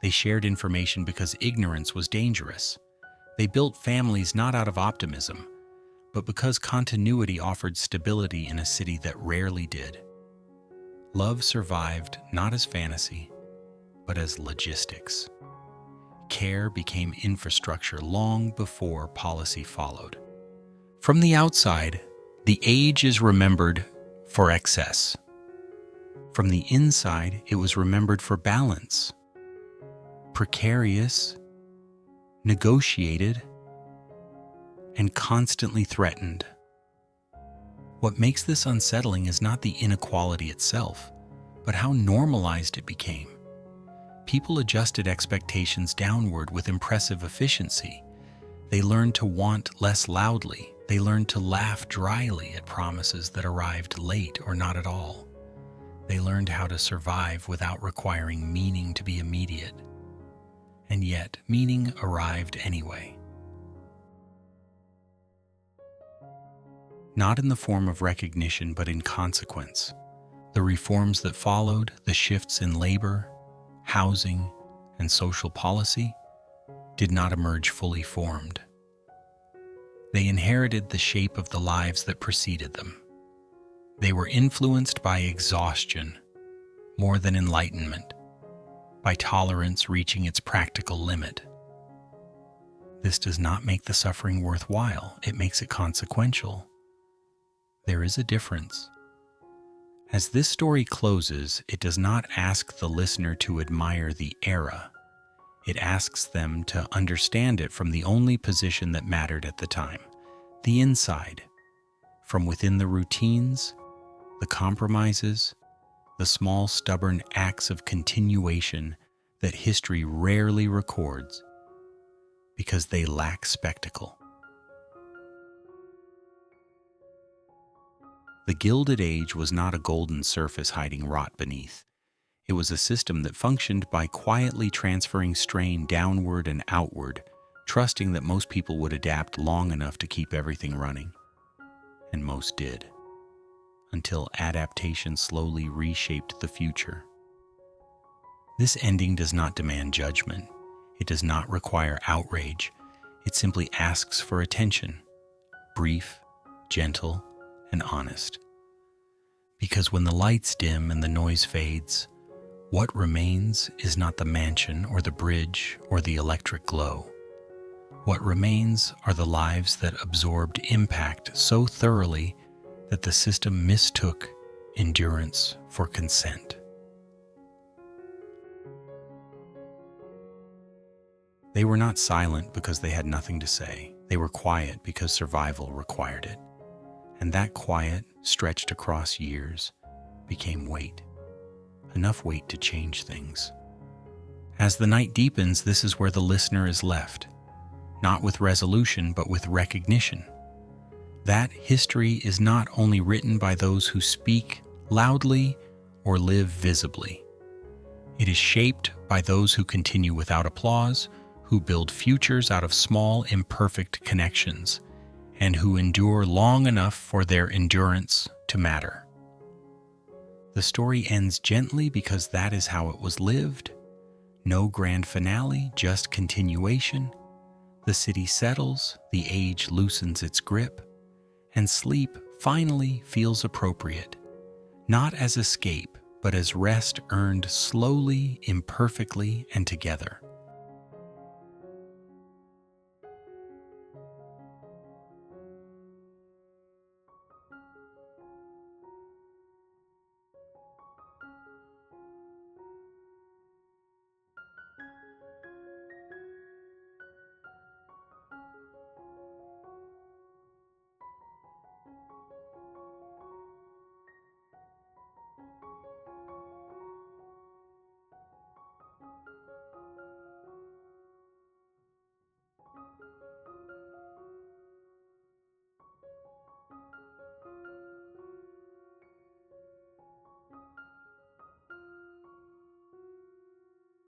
They shared information because ignorance was dangerous. They built families not out of optimism, but because continuity offered stability in a city that rarely did. Love survived not as fantasy, but as logistics. Care became infrastructure long before policy followed. From the outside, the age is remembered for excess. From the inside, it was remembered for balance. Precarious, negotiated, and constantly threatened. What makes this unsettling is not the inequality itself, but how normalized it became. People adjusted expectations downward with impressive efficiency. They learned to want less loudly. They learned to laugh dryly at promises that arrived late or not at all. They learned how to survive without requiring meaning to be immediate. And yet, meaning arrived anyway. Not in the form of recognition, but in consequence. The reforms that followed, the shifts in labor, housing, and social policy, did not emerge fully formed. They inherited the shape of the lives that preceded them. They were influenced by exhaustion, more than enlightenment, by tolerance reaching its practical limit. This does not make the suffering worthwhile, it makes it consequential. There is a difference. As this story closes, it does not ask the listener to admire the era. It asks them to understand it from the only position that mattered at the time, the inside, from within the routines, the compromises, the small stubborn acts of continuation that history rarely records because they lack spectacle. The Gilded Age was not a golden surface hiding rot beneath. It was a system that functioned by quietly transferring strain downward and outward, trusting that most people would adapt long enough to keep everything running. And most did. Until adaptation slowly reshaped the future. This ending does not demand judgment. It does not require outrage. It simply asks for attention, brief, gentle, and honest. Because when the lights dim and the noise fades, what remains is not the mansion or the bridge or the electric glow. What remains are the lives that absorbed impact so thoroughly that the system mistook endurance for consent. They were not silent because they had nothing to say. They were quiet because survival required it. And that quiet, stretched across years, became weight. Enough weight to change things. As the night deepens, this is where the listener is left. Not with resolution, but with recognition. That history is not only written by those who speak loudly or live visibly. It is shaped by those who continue without applause, who build futures out of small, imperfect connections, and who endure long enough for their endurance to matter. The story ends gently because that is how it was lived. No grand finale, just continuation. The city settles, the age loosens its grip, and sleep finally feels appropriate, not as escape, but as rest earned slowly, imperfectly, and together.